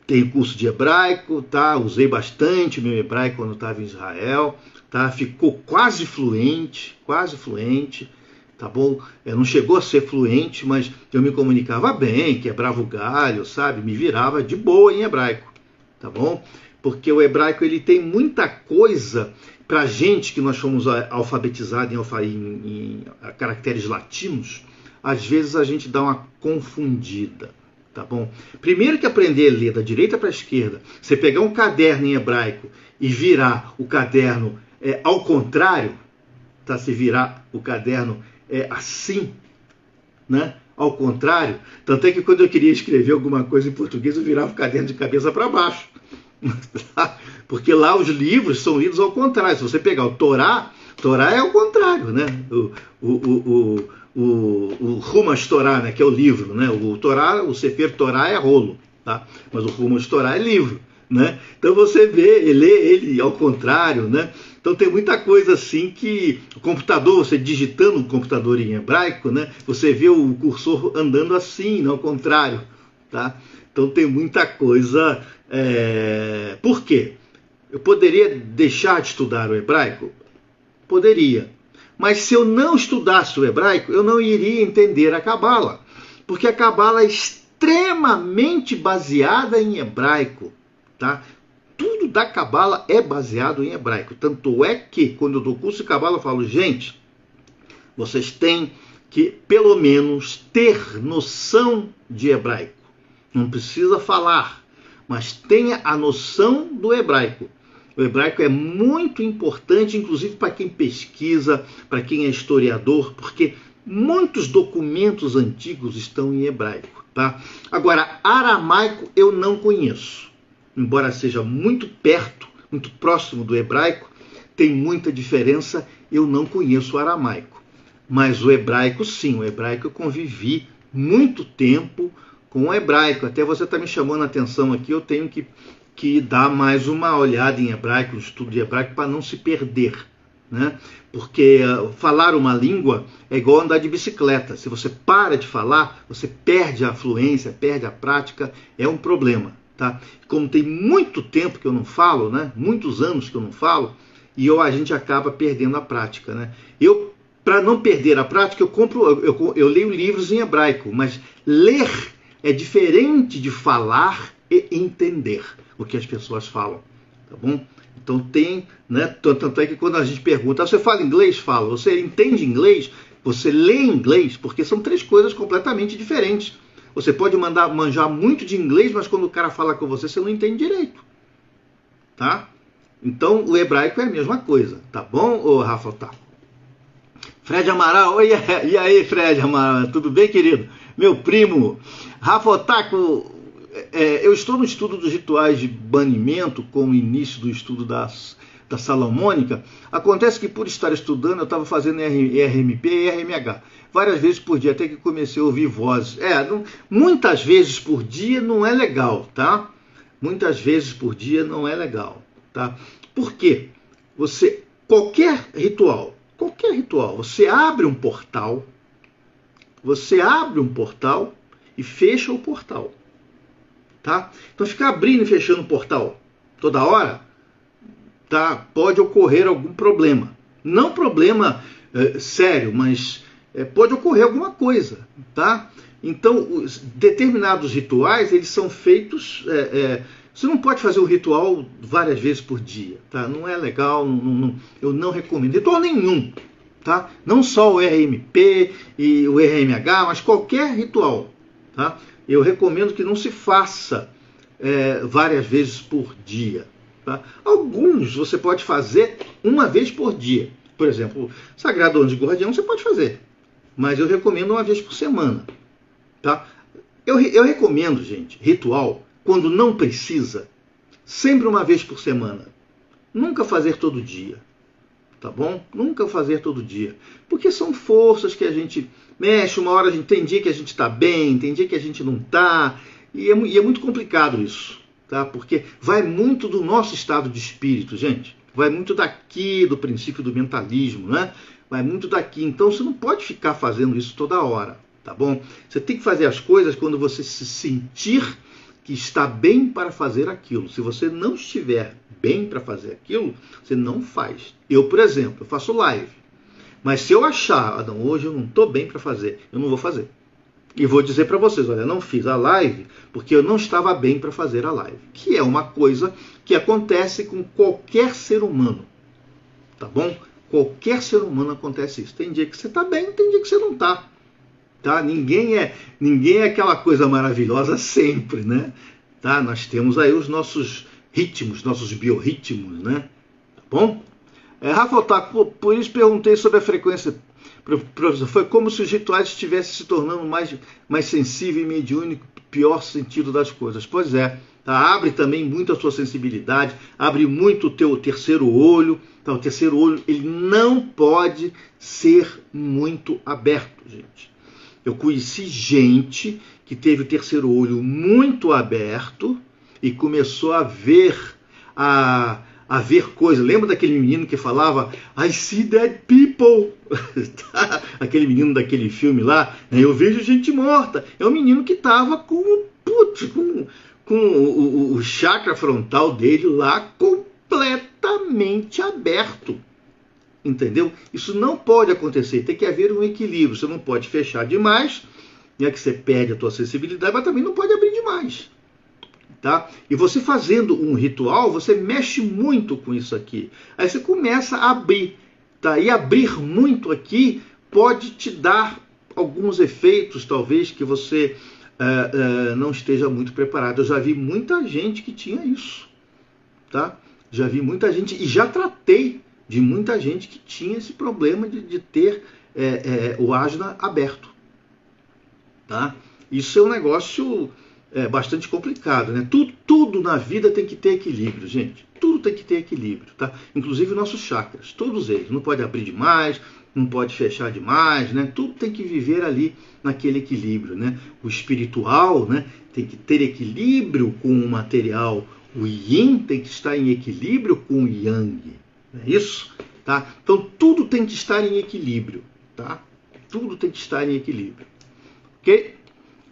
tenho curso de hebraico, tá? Usei bastante o meu hebraico quando estava em Israel, tá? Ficou quase fluente, tá bom? Não chegou a ser fluente, mas eu me comunicava bem, quebrava o galho, sabe? Me virava de boa em hebraico, tá bom? Porque o hebraico ele tem muita coisa para gente que nós fomos alfabetizados em caracteres latinos. Às vezes a gente dá uma confundida, tá bom? Primeiro que aprender a ler da direita para a esquerda, você pegar um caderno em hebraico e virar o caderno ao contrário, tá? Se virar o caderno assim, né? Ao contrário, tanto é que quando eu queria escrever alguma coisa em português, eu virava o caderno de cabeça para baixo. Porque lá os livros são lidos ao contrário. Se você pegar o Torá é ao contrário, né? O Humash Torá, né? Que é o livro, né? O Torá, o Sefer Torá é rolo, tá? Mas o Humash Torá é livro, né? Então você lê ele ao contrário, né? Então tem muita coisa assim que o computador, você digitando o computador em hebraico, né? Você vê o cursor andando assim, não ao contrário, tá? Então tem muita coisa. Por quê? Eu poderia deixar de estudar o hebraico? Poderia. Mas se eu não estudasse o hebraico, eu não iria entender a Cabala. Porque a Cabala é extremamente baseada em hebraico, tá? Tudo da Cabala é baseado em hebraico. Tanto é que, quando eu dou curso de Cabala, eu falo, gente, vocês têm que, pelo menos, ter noção de hebraico. Não precisa falar, mas tenha a noção do hebraico. O hebraico é muito importante, inclusive para quem pesquisa, para quem é historiador, porque muitos documentos antigos estão em hebraico, tá? Agora, aramaico eu não conheço. Embora seja muito perto, muito próximo do hebraico, tem muita diferença, eu não conheço o aramaico. Mas o hebraico sim, o hebraico eu convivi muito tempo com o hebraico. Até você está me chamando a atenção aqui, eu tenho que dar mais uma olhada em hebraico, no estudo de hebraico, para não se perder, né? Porque falar uma língua é igual andar de bicicleta. Se você para de falar, você perde a fluência, perde a prática, é um problema. Tá? Como tem muito tempo que eu não falo, né? Muitos anos que eu não falo, e a gente acaba perdendo a prática, né? Eu, para não perder a prática, eu leio livros em hebraico, mas ler é diferente de falar e entender o que as pessoas falam, tá bom? Então tem, né? Tanto é que quando a gente pergunta, você fala inglês? Fala. Você entende inglês? Você lê inglês? Porque são três coisas completamente diferentes. Você pode manjar muito de inglês, mas quando o cara fala com você, você não entende direito. Tá? Então, o hebraico é a mesma coisa. Tá bom, ô Rafa? Tá. Fred Amaral. Oi, e aí, Fred Amaral? Tudo bem, querido? Meu primo. Rafa Otaku, eu estou no estudo dos rituais de banimento, com o início do estudo da Salomônica. Acontece que, por estar estudando, eu estava fazendo RMP e RMH. Várias vezes por dia, até que comecei a ouvir vozes. Muitas vezes por dia não é legal, tá? Muitas vezes por dia não é legal, tá? Por quê? Qualquer ritual, você abre um portal e fecha o portal, tá? Então ficar abrindo e fechando o portal toda hora, tá? Pode ocorrer algum problema. Não problema sério, mas pode ocorrer alguma coisa, tá? Então, determinados rituais, eles são feitos... você não pode fazer um ritual várias vezes por dia, tá? Não é legal, eu não recomendo. Ritual nenhum, tá? Não só o RMP e o RMH, mas qualquer ritual, tá? Eu recomendo que não se faça várias vezes por dia, tá? Alguns você pode fazer uma vez por dia. Por exemplo, Sagrado Anjo Guardião você pode fazer, mas eu recomendo uma vez por semana, tá? Eu recomendo, gente, ritual, quando não precisa, sempre uma vez por semana. Nunca fazer todo dia, tá bom? Nunca fazer todo dia. Porque são forças que a gente mexe, uma hora a gente tem dia que a gente está bem, tem dia que a gente não está, e é muito complicado isso, tá? Porque vai muito do nosso estado de espírito, gente. Vai muito daqui, do princípio do mentalismo, né? Vai muito daqui. Então você não pode ficar fazendo isso toda hora, tá bom? Você tem que fazer as coisas quando você se sentir que está bem para fazer aquilo. Se você não estiver bem para fazer aquilo, você não faz. Eu, por exemplo, eu faço live. Mas se eu achar, não, hoje eu não estou bem para fazer, eu não vou fazer. E vou dizer para vocês, olha, não fiz a live porque eu não estava bem para fazer a live. Que é uma coisa que acontece com qualquer ser humano, tá bom? Qualquer ser humano acontece isso. Tem dia que você está bem, tem dia que você não está, tá? Ninguém é aquela coisa maravilhosa sempre, né? Tá? Nós temos aí os nossos ritmos, nossos biorritmos, né? Tá bom? Rafa Otaku, por isso perguntei sobre a frequência. Professor, foi como se os rituais estivessem se tornando mais sensível e mediúnico, pior sentido das coisas. Pois é, tá? Abre também muito a sua sensibilidade, abre muito o teu terceiro olho. Tá? O terceiro olho ele não pode ser muito aberto, gente. Eu conheci gente que teve o terceiro olho muito aberto e começou a ver coisas. Lembra daquele menino que falava I see dead people? Aquele menino daquele filme lá, eu vejo gente morta. É um menino que estava com o chakra frontal dele lá completamente aberto. Entendeu? Isso não pode acontecer, tem que haver um equilíbrio. Você não pode fechar demais, né, que você perde a tua sensibilidade, mas também não pode abrir demais. Tá? E você fazendo um ritual, você mexe muito com isso aqui. Aí você começa a abrir. Tá? E abrir muito aqui pode te dar alguns efeitos, talvez, que você não esteja muito preparado. Eu já vi muita gente que tinha isso. Tá? Já vi muita gente e já tratei de muita gente que tinha esse problema de ter o ajna aberto. Tá? Isso é um negócio bastante complicado, né? Tudo na vida tem que ter equilíbrio, gente. Tudo tem que ter equilíbrio, tá? Inclusive nossos chakras, todos eles. Não pode abrir demais, não pode fechar demais, né? Tudo tem que viver ali naquele equilíbrio, né? O espiritual, né, tem que ter equilíbrio com o material. O yin tem que estar em equilíbrio com o yang. Não é isso? Tá? Então tudo tem que estar em equilíbrio, tá? Tudo tem que estar em equilíbrio. Ok?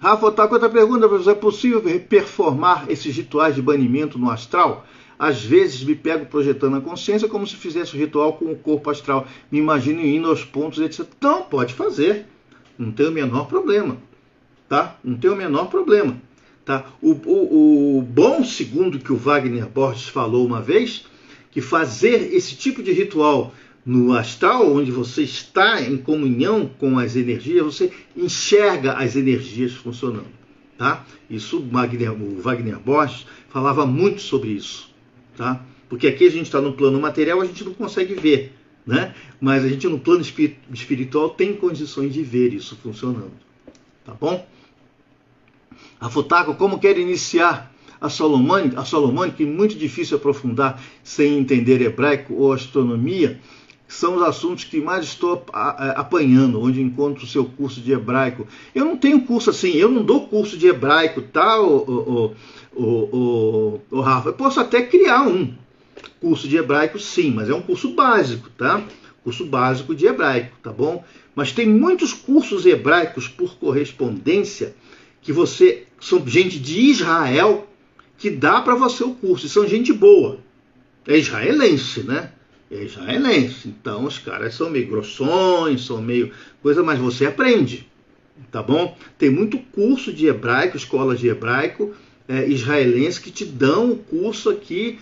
Rafa Otaku, outra pergunta, professor. É possível performar esses rituais de banimento no astral? Às vezes me pego projetando a consciência como se fizesse o ritual com o corpo astral. Me imagino indo aos pontos, etc. Então, pode fazer. Não tem o menor problema. Tá? Não tem o menor problema. Tá? O bom, segundo que o Wagner Borges falou uma vez, que fazer esse tipo de ritual no astral, onde você está em comunhão com as energias, você enxerga as energias funcionando. Tá? Isso o Wagner Borges falava muito sobre isso. Tá? Porque aqui a gente está no plano material, a gente não consegue ver. Né? Mas a gente no plano espiritual tem condições de ver isso funcionando. Tá bom? A Futaco, como quer iniciar a Solomânica, que é muito difícil aprofundar sem entender hebraico ou astronomia, são os assuntos que mais estou apanhando, onde encontro o seu curso de hebraico. Eu não tenho curso assim, eu não dou curso de hebraico, tá, Rafa? Eu posso até criar um curso de hebraico, sim, mas é um curso básico, tá? Curso básico de hebraico, tá bom? Mas tem muitos cursos hebraicos por correspondência que são gente de Israel que dá para você o curso, e são gente boa. É israelense, né? É israelense. Então os caras são meio grossões, são meio coisa, mas você aprende, tá bom? Tem muito curso de hebraico, escolas de hebraico israelense que te dão o curso aqui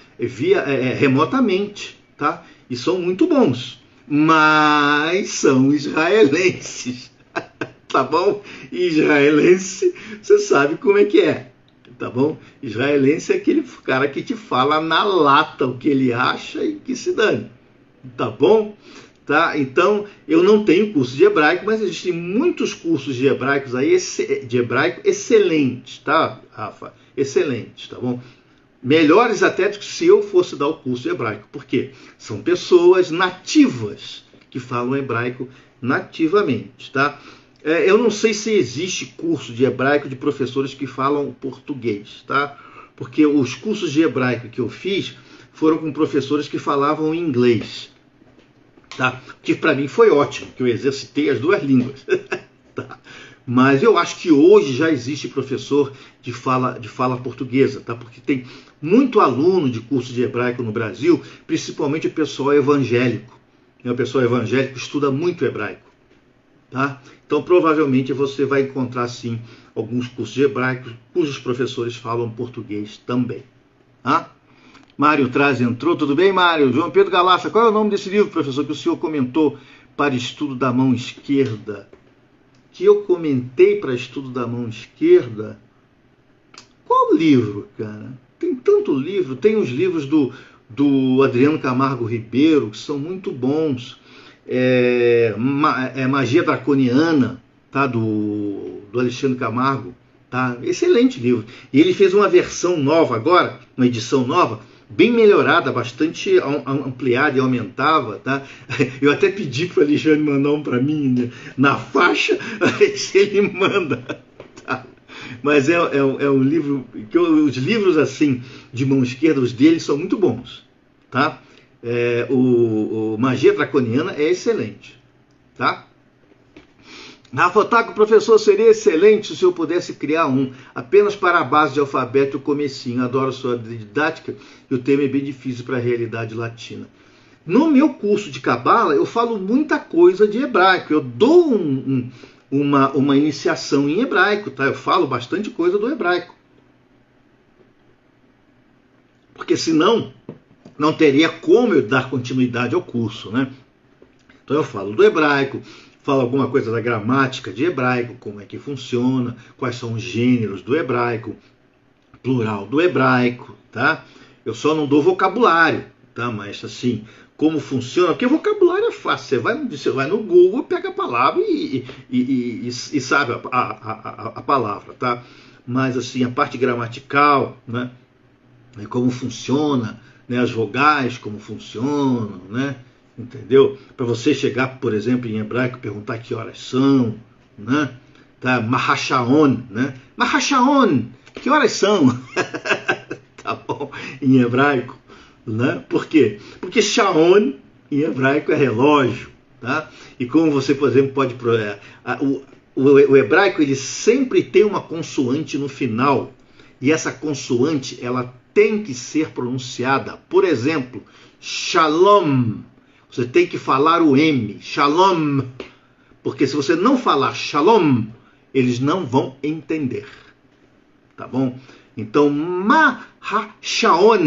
remotamente, tá? E são muito bons, mas são israelenses. Tá bom? Israelense, você sabe como é que é. Tá bom? Israelense é aquele cara que te fala na lata o que ele acha e que se dane. Tá bom? Tá? Então, eu não tenho curso de hebraico, mas existem muitos cursos de hebraico excelentes, tá, Rafa? Excelentes, tá bom? Melhores até do que se eu fosse dar o curso de hebraico. Por quê? São pessoas nativas que falam hebraico nativamente, tá? Eu não sei se existe curso de hebraico de professores que falam português, tá? Porque os cursos de hebraico que eu fiz foram com professores que falavam inglês, tá? Que para mim foi ótimo, que eu exercitei as duas línguas. Tá? Mas eu acho que hoje já existe professor de fala portuguesa, tá? Porque tem muito aluno de curso de hebraico no Brasil, principalmente o pessoal evangélico. O pessoal evangélico estuda muito hebraico. Tá? Então provavelmente você vai encontrar sim alguns cursos de hebraico cujos professores falam português também. Tá? Mário Traz entrou, tudo bem, Mário? João Pedro Galaça, qual é o nome desse livro, professor, que o senhor comentou para estudo da mão esquerda? que eu comentei para estudo da mão esquerda. Qual livro, cara? Tem tanto livro. Tem os livros do Adriano Camargo Ribeiro, que são muito bons. Magia Draconiana, tá? do Alexandre Camargo. Tá? Excelente livro. E ele fez uma versão nova agora, uma edição nova, bem melhorada, bastante ampliada e aumentava, tá? Eu até pedi para o Alexandre mandar um para mim, né, na faixa, se ele manda, tá? Mas é um livro que os livros assim de mão esquerda, os deles são muito bons, tá? O Magia Draconiana é excelente, tá? Rafa Otaku, professor, seria excelente se eu pudesse criar um, apenas para a base de alfabeto e o comecinho. Adoro sua didática e o tema é bem difícil para a realidade latina. No meu curso de Cabala, eu falo muita coisa de hebraico. Eu dou uma iniciação em hebraico, tá? Eu falo bastante coisa do hebraico. Porque senão, não teria como eu dar continuidade ao curso, né? Então eu falo do hebraico, fala alguma coisa da gramática de hebraico, como é que funciona, quais são os gêneros do hebraico, plural do hebraico, tá? Eu só não dou vocabulário, tá? Mas assim, como funciona, porque vocabulário é fácil, você vai no Google, pega a palavra e sabe a palavra, tá? Mas assim, a parte gramatical, né? Como funciona, né? As vogais, como funcionam, né? Entendeu? Para você chegar, por exemplo, em hebraico, perguntar que horas são, né? Tá? Mahashaon, né? Mahashaon, que horas são? Tá bom? Em hebraico, né? Por quê? Porque Shaon em hebraico é relógio, tá? E como você, por exemplo, pode... O hebraico, ele sempre tem uma consoante no final, e essa consoante, ela tem que ser pronunciada. Por exemplo, Shalom. Você tem que falar o M, Shalom, porque se você não falar Shalom, eles não vão entender, tá bom? Então, Mahashaon,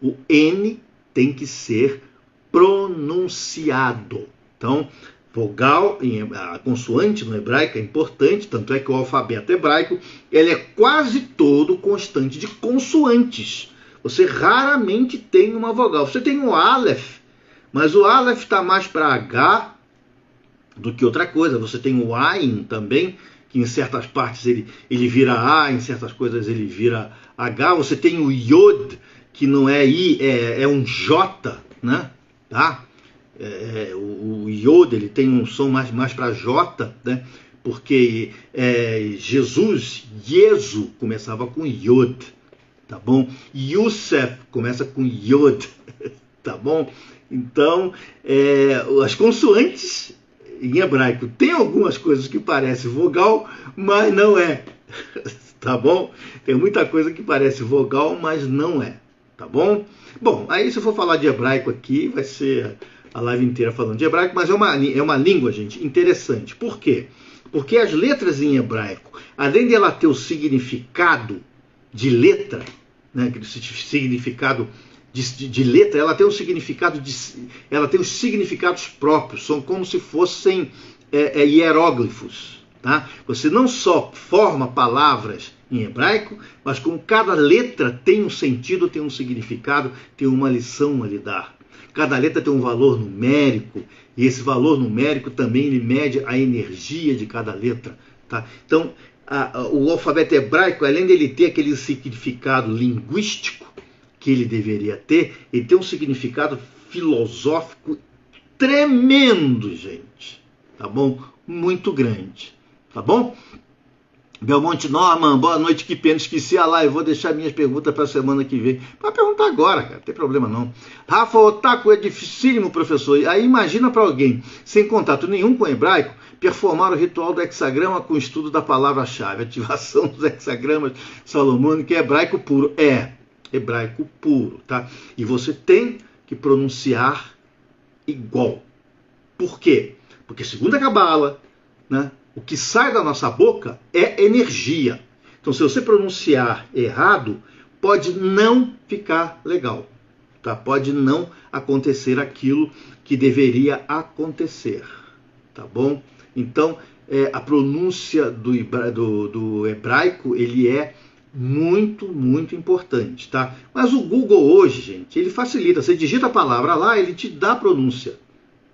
o N tem que ser pronunciado. Então, vogal, a consoante no hebraico é importante, tanto é que o alfabeto hebraico ele é quase todo constante de consoantes. Você raramente tem uma vogal. Você tem o Aleph, mas o Aleph está mais para H do que outra coisa. Você tem o Ain também, que em certas partes ele vira A, em certas coisas ele vira H. Você tem o Yod, que não é I, é um J, né? Tá? O Yod ele tem um som mais para J, né? Porque Jesus, Yesu, começava com Yod, tá bom? Yusef começa com Yod, tá bom? Então, as consoantes em hebraico tem algumas coisas que parecem vogal, mas não é, tá bom? Tem muita coisa que parece vogal, mas não é, tá bom? Bom, aí se eu for falar de hebraico aqui, vai ser a live inteira falando de hebraico, mas é uma língua, gente, interessante. Por quê? Porque as letras em hebraico, além de ela ter o significado de letra, né, aquele significado de letra, ela tem um significado ela tem os significados próprios, são como se fossem hieróglifos, tá? Você não só forma palavras em hebraico, mas com cada letra tem um sentido, tem um significado, tem uma lição a lhe dar. Cada letra tem um valor numérico, e esse valor numérico também ele mede a energia de cada letra, tá? Então, o alfabeto hebraico, além dele ter aquele significado linguístico que ele deveria ter, ele tem um significado filosófico tremendo, gente, tá bom? Muito grande, tá bom? Belmonte Norman, boa noite, que pena, esqueci a live, vou deixar minhas perguntas para a semana que vem. Para perguntar agora, cara, não tem problema não. Rafa Otaku, é dificílimo, professor. Aí imagina para alguém, sem contato nenhum com o hebraico, performar o ritual do hexagrama com o estudo da palavra-chave, ativação dos hexagramas salomônicos, é hebraico puro. Hebraico puro, tá? E você tem que pronunciar igual. Por quê? Porque segundo a Cabala, né, o que sai da nossa boca é energia. Então, se você pronunciar errado, pode não ficar legal, tá? Pode não acontecer aquilo que deveria acontecer, tá bom? Então, a pronúncia do hebraico, ele é muito, muito importante, tá? Mas o Google hoje, gente, ele facilita. Você digita a palavra lá, ele te dá a pronúncia,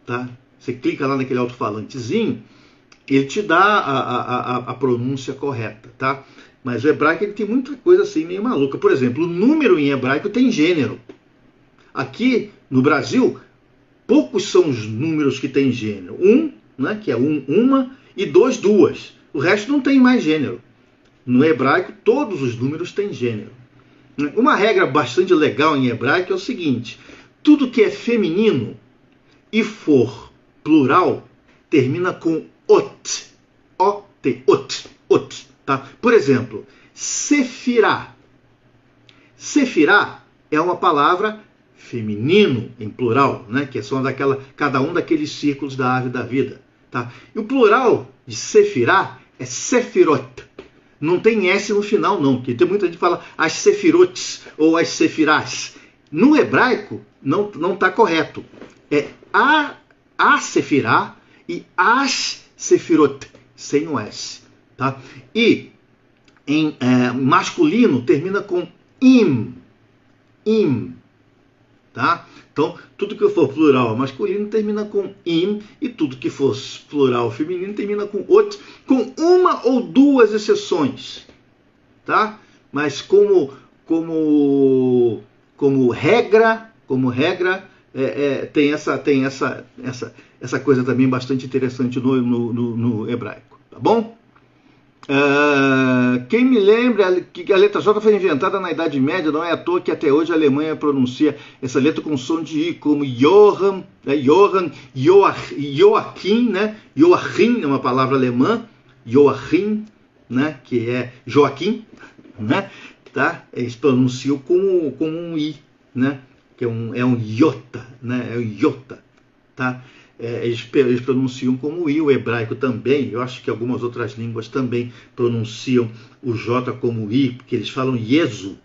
tá? Você clica lá naquele alto-falantezinho, ele te dá a pronúncia correta, tá? Mas o hebraico, ele tem muita coisa assim meio maluca. Por exemplo, o número em hebraico tem gênero. Aqui no Brasil, poucos são os números que têm gênero. Né, que é uma, e duas. O resto não tem mais gênero. No hebraico, todos os números têm gênero. Uma regra bastante legal em hebraico é o seguinte: tudo que é feminino e for plural, termina com ot. O-T, ot. Tá? Por exemplo, sefirá. Sefirá é uma palavra feminino em plural, né? Que são cada um daqueles círculos da árvore da vida. Tá? E o plural de sefirá é sefirot. Não tem S no final, não, porque tem muita gente que fala as sefirotes ou as sefirás. No hebraico, não está correto. É a sefirá e as sefirot, sem o S. Tá? E em masculino termina com im. Tá? Então, tudo que for plural masculino termina com im, e tudo que for plural feminino termina com ot, com uma ou duas exceções. Tá? Mas como regra, tem essa coisa também bastante interessante no hebraico. Tá bom? Quem me lembra que a letra J foi inventada na Idade Média, não é à toa que até hoje a Alemanha pronuncia essa letra com som de I, como Johann, Joachim, né? Joachim é uma palavra alemã, Joachim, né? Que é Joaquim, né? Tá? Eles pronunciam como um I, né? Que é um iota, né? É um iota, tá? Eles pronunciam como I, o hebraico também. Eu acho que algumas outras línguas também pronunciam o J como I, porque eles falam Jesu,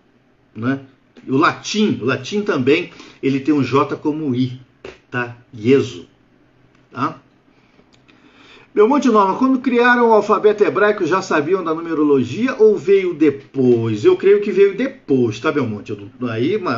né? O latim também, ele tem um J como I, tá? Jesu, tá? Belmonte Norma, quando criaram o alfabeto hebraico, já sabiam da numerologia ou veio depois? Eu creio que veio depois, tá, Belmonte?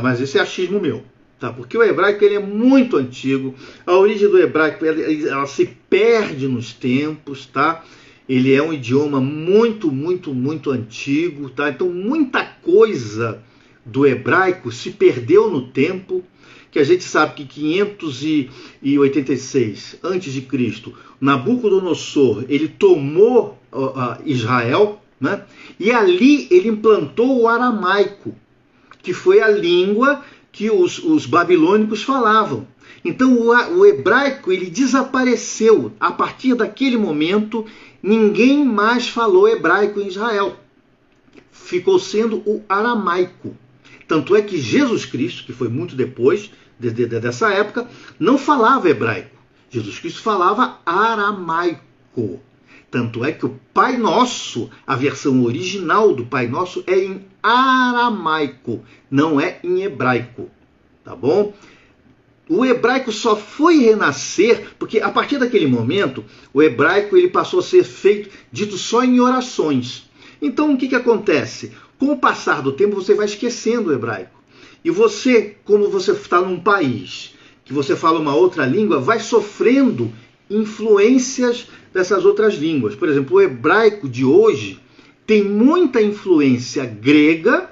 Mas esse é achismo meu. Tá, porque o hebraico ele é muito antigo, a origem do hebraico ela se perde nos tempos, tá? Ele é um idioma muito, muito, muito antigo, tá? Então muita coisa do hebraico se perdeu no tempo, que a gente sabe que 586 a.C., Nabucodonosor ele tomou Israel, né? E ali ele implantou o aramaico, que foi a língua que os babilônicos falavam. Então o hebraico ele desapareceu. A partir daquele momento, ninguém mais falou hebraico em Israel. Ficou sendo o aramaico. Tanto é que Jesus Cristo, que foi muito depois dessa época, não falava hebraico. Jesus Cristo falava aramaico. Tanto é que o Pai Nosso, a versão original do Pai Nosso é em aramaico, não é em hebraico, tá bom? O hebraico só foi renascer porque a partir daquele momento o hebraico ele passou a ser dito só em orações. Então o que acontece? Com o passar do tempo você vai esquecendo o hebraico. E você, como você está num país que você fala uma outra língua, vai sofrendo influências dessas outras línguas. Por exemplo, o hebraico de hoje tem muita influência grega,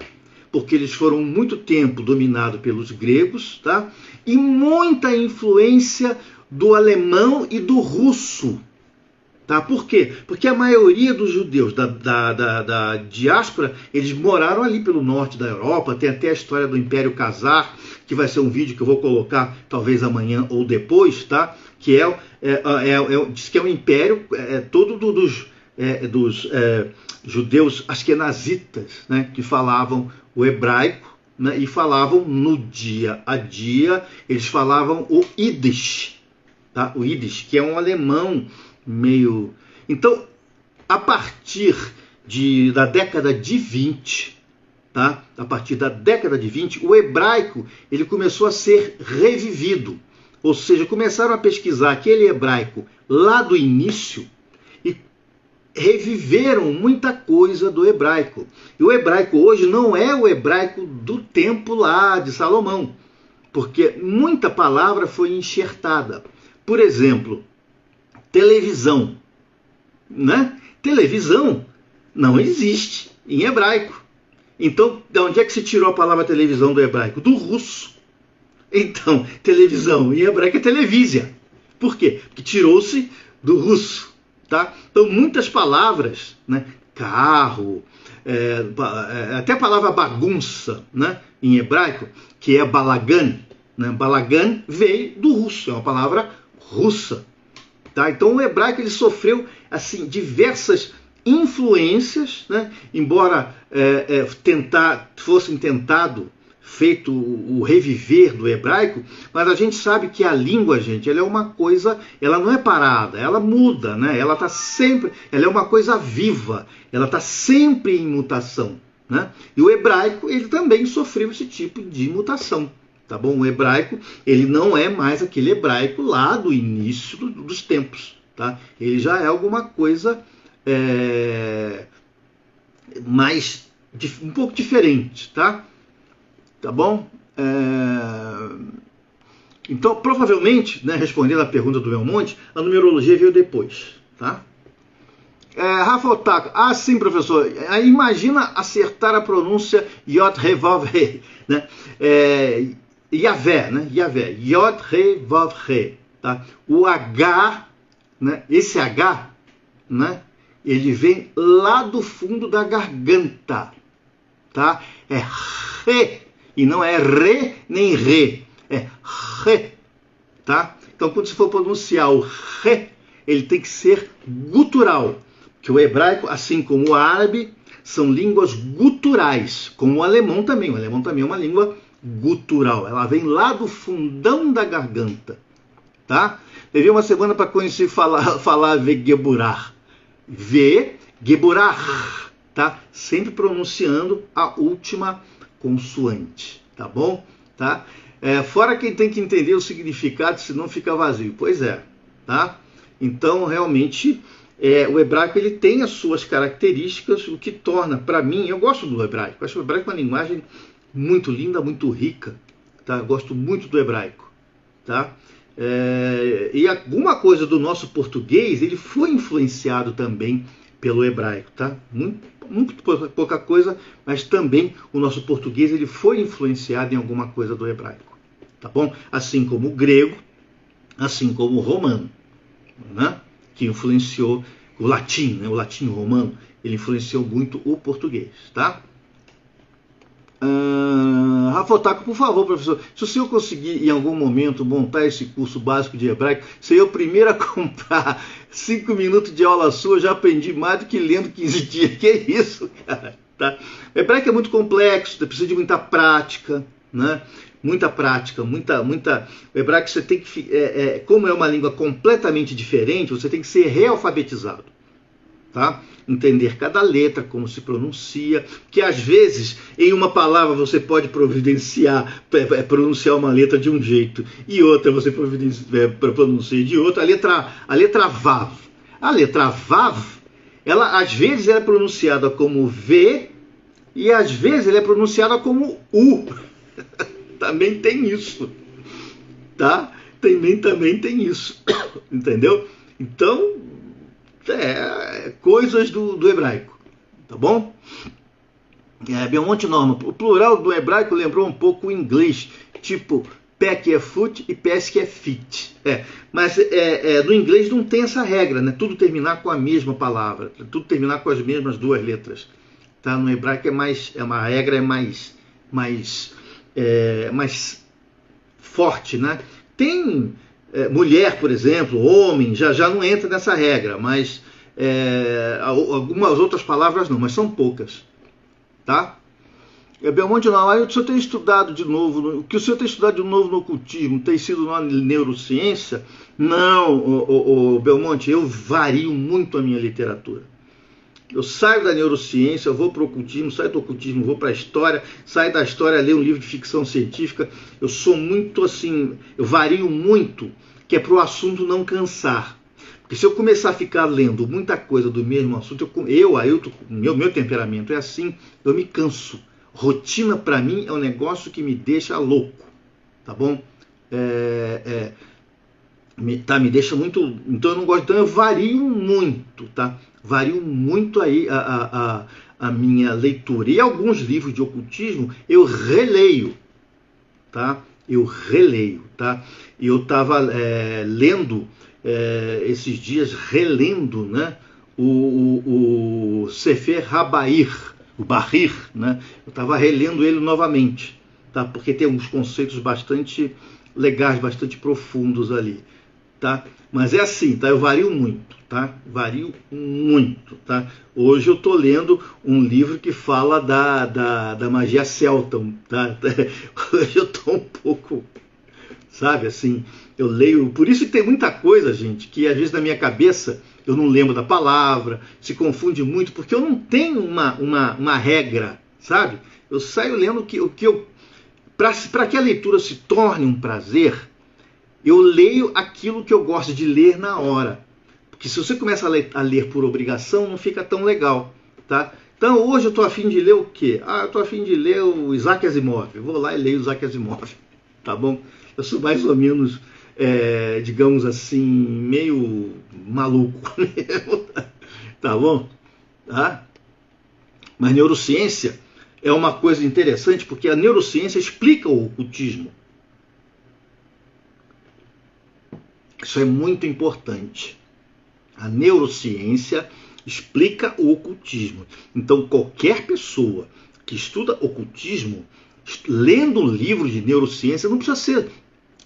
porque eles foram muito tempo dominados pelos gregos, tá? E muita influência do alemão e do russo. Tá? Por quê? Porque a maioria dos judeus da diáspora, eles moraram ali pelo norte da Europa. Tem até a história do Império Khazar, que vai ser um vídeo que eu vou colocar talvez amanhã ou depois, tá? Que diz que é um império todo dos judeus askenazitas, né? Que falavam o hebraico, né? E falavam no dia a dia, eles falavam o Yiddish, tá? O Yiddish, que é um alemão meio... Então, a partir da década de 20, tá? A partir da década de 20, o hebraico ele começou a ser revivido. Ou seja, começaram a pesquisar aquele hebraico lá do início e reviveram muita coisa do hebraico. E o hebraico hoje não é o hebraico do tempo lá de Salomão, porque muita palavra foi enxertada. Por exemplo, televisão, né? Televisão não existe em hebraico. Então, de onde é que se tirou a palavra televisão do hebraico? Do russo. Então, televisão em hebraico é televísia. Por quê? Porque tirou-se do russo. Tá? Então, muitas palavras, né? Carro, até a palavra bagunça, né? Em hebraico, que é balagan, né? Balagan veio do russo, é uma palavra russa. Tá? Então, o hebraico ele sofreu assim, diversas influências, né? Embora fosse feito o reviver do hebraico, mas a gente sabe que a língua, gente, ela é uma coisa, ela não é parada, ela muda, né? Ela tá sempre, ela é uma coisa viva, ela está sempre em mutação, né? E o hebraico, ele também sofreu esse tipo de mutação, tá bom? O hebraico, ele não é mais aquele hebraico lá do início dos tempos, tá? Ele já é alguma coisa um pouco diferente, tá? Tá bom? Então, provavelmente, né, respondendo a pergunta do Belmonte, a numerologia veio depois, tá? Rafa Otaku, sim, professor, imagina acertar a pronúncia Yod He Vav He, né? Yavé, né? Yavé, Yod He Vav He, tá? O H, né? Esse H, né? Ele vem lá do fundo da garganta, tá? É Re, e não é Re nem Re, é Re, tá? Então, quando você for pronunciar o Re, ele tem que ser gutural, que o hebraico, assim como o árabe, são línguas guturais, como o alemão também. O alemão também é uma língua gutural, ela vem lá do fundão da garganta, tá? Levei uma semana para conhecer falar Vegeburar. Vegeburar, tá? Sempre pronunciando a última consoante, tá bom? Tá? Fora quem tem que entender o significado, senão fica vazio. Pois é, tá? Então, realmente, o hebraico ele tem as suas características, o que torna, para mim, eu gosto do hebraico. Eu acho o hebraico uma linguagem muito linda, muito rica, tá? Eu gosto muito do hebraico, tá? E alguma coisa do nosso português, ele foi influenciado também pelo hebraico, tá? Muito pouca coisa, mas também o nosso português ele foi influenciado em alguma coisa do hebraico, tá bom? Assim como o grego, assim como o romano, né? Que influenciou o latim, né? O latim romano, ele influenciou muito o português, tá? Rafa Otaku, por favor, professor, se o senhor conseguir em algum momento montar esse curso básico de hebraico, seria o primeiro a comprar 5 minutos de aula sua, já aprendi mais do que lendo 15 dias. Que isso, cara? Tá? O hebraico é muito complexo, precisa de muita prática, né? Muita prática, muita. O hebraico você tem que, como é uma língua completamente diferente, você tem que ser realfabetizado, tá? Entender cada letra, como se pronuncia, que às vezes em uma palavra você pode pronunciar uma letra de um jeito e outra você pronuncia de outra. A letra Vav. A letra Vav, ela às vezes é pronunciada como V e às vezes ela é pronunciada como U. Também tem isso, tá? Também tem isso, entendeu? Então, coisas do hebraico, tá bom? Belmonte Norma, o plural do hebraico lembrou um pouco o inglês, tipo pé que é foot e pés que é fit. Mas no inglês não tem essa regra, né? Tudo terminar com a mesma palavra, tudo terminar com as mesmas duas letras, tá? No hebraico a regra é mais forte, né? Tem mulher, por exemplo, homem, já não entra nessa regra, mas algumas outras palavras não, mas são poucas, tá? Belmonte não, o senhor tem estudado de novo, o que o senhor tem estudado de novo no ocultismo tem sido na neurociência? Não, Belmonte, eu vario muito a minha literatura. Eu saio da neurociência, eu vou para o ocultismo, saio do ocultismo, vou para a história, saio da história, leio um livro de ficção científica. Eu sou muito assim, eu vario muito, que é para o assunto não cansar. Porque se eu começar a ficar lendo muita coisa do mesmo assunto, meu temperamento é assim, eu me canso. Rotina para mim é um negócio que me deixa louco, tá bom? Me deixa muito. Então eu não gosto. Então eu vario muito, tá? Vario muito aí a minha leitura. E alguns livros de ocultismo eu releio, tá? Eu releio, tá? E eu estava lendo esses dias, relendo, né? O Sefer Habair, o Bahir, né? Eu estava relendo ele novamente, tá? Porque tem uns conceitos bastante legais, bastante profundos ali, tá? Mas é assim, tá? Eu vario muito, tá? Vario muito, tá? Hoje eu tô lendo um livro que fala da magia celta, tá? Hoje eu tô um pouco, sabe, assim, eu leio, por isso que tem muita coisa, gente, que às vezes na minha cabeça eu não lembro da palavra, se confunde muito, porque eu não tenho uma regra, sabe? Eu saio lendo o que eu... Para que a leitura se torne um prazer, eu leio aquilo que eu gosto de ler na hora. Porque se você começa a ler por obrigação, não fica tão legal, tá? Então hoje eu estou a fim de ler o quê? Eu estou a fim de ler o Isaac Asimov. Eu vou lá e leio o Isaac Asimov, tá bom? Eu sou mais ou menos, digamos assim, meio maluco mesmo, tá bom? Tá? Mas neurociência é uma coisa interessante, porque a neurociência explica o ocultismo. Isso é muito importante. A neurociência explica o ocultismo. Então, qualquer pessoa que estuda ocultismo, lendo livros de neurociência, não precisa ser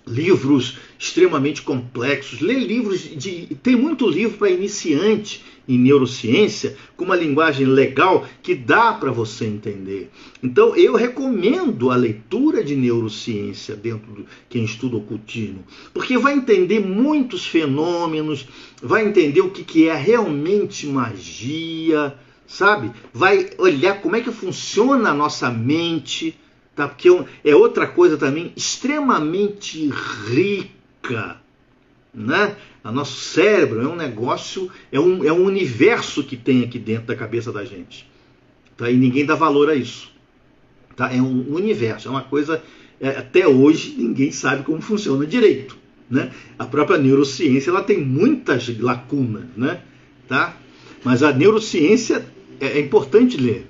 livros extremamente complexos. Lê livros tem muito livro para iniciante em neurociência, com uma linguagem legal que dá para você entender. Então eu recomendo a leitura de neurociência dentro de quem estuda ocultismo, porque vai entender muitos fenômenos, vai entender o que é realmente magia, sabe? Vai olhar como é que funciona a nossa mente, tá? Porque é outra coisa também extremamente rica, né? O nosso cérebro é um negócio, é um universo que tem aqui dentro da cabeça da gente, tá? E ninguém dá valor a isso, tá? É um universo, é uma coisa, até hoje ninguém sabe como funciona direito, né? A própria neurociência ela tem muitas lacunas, né? Tá? Mas a neurociência é importante ler.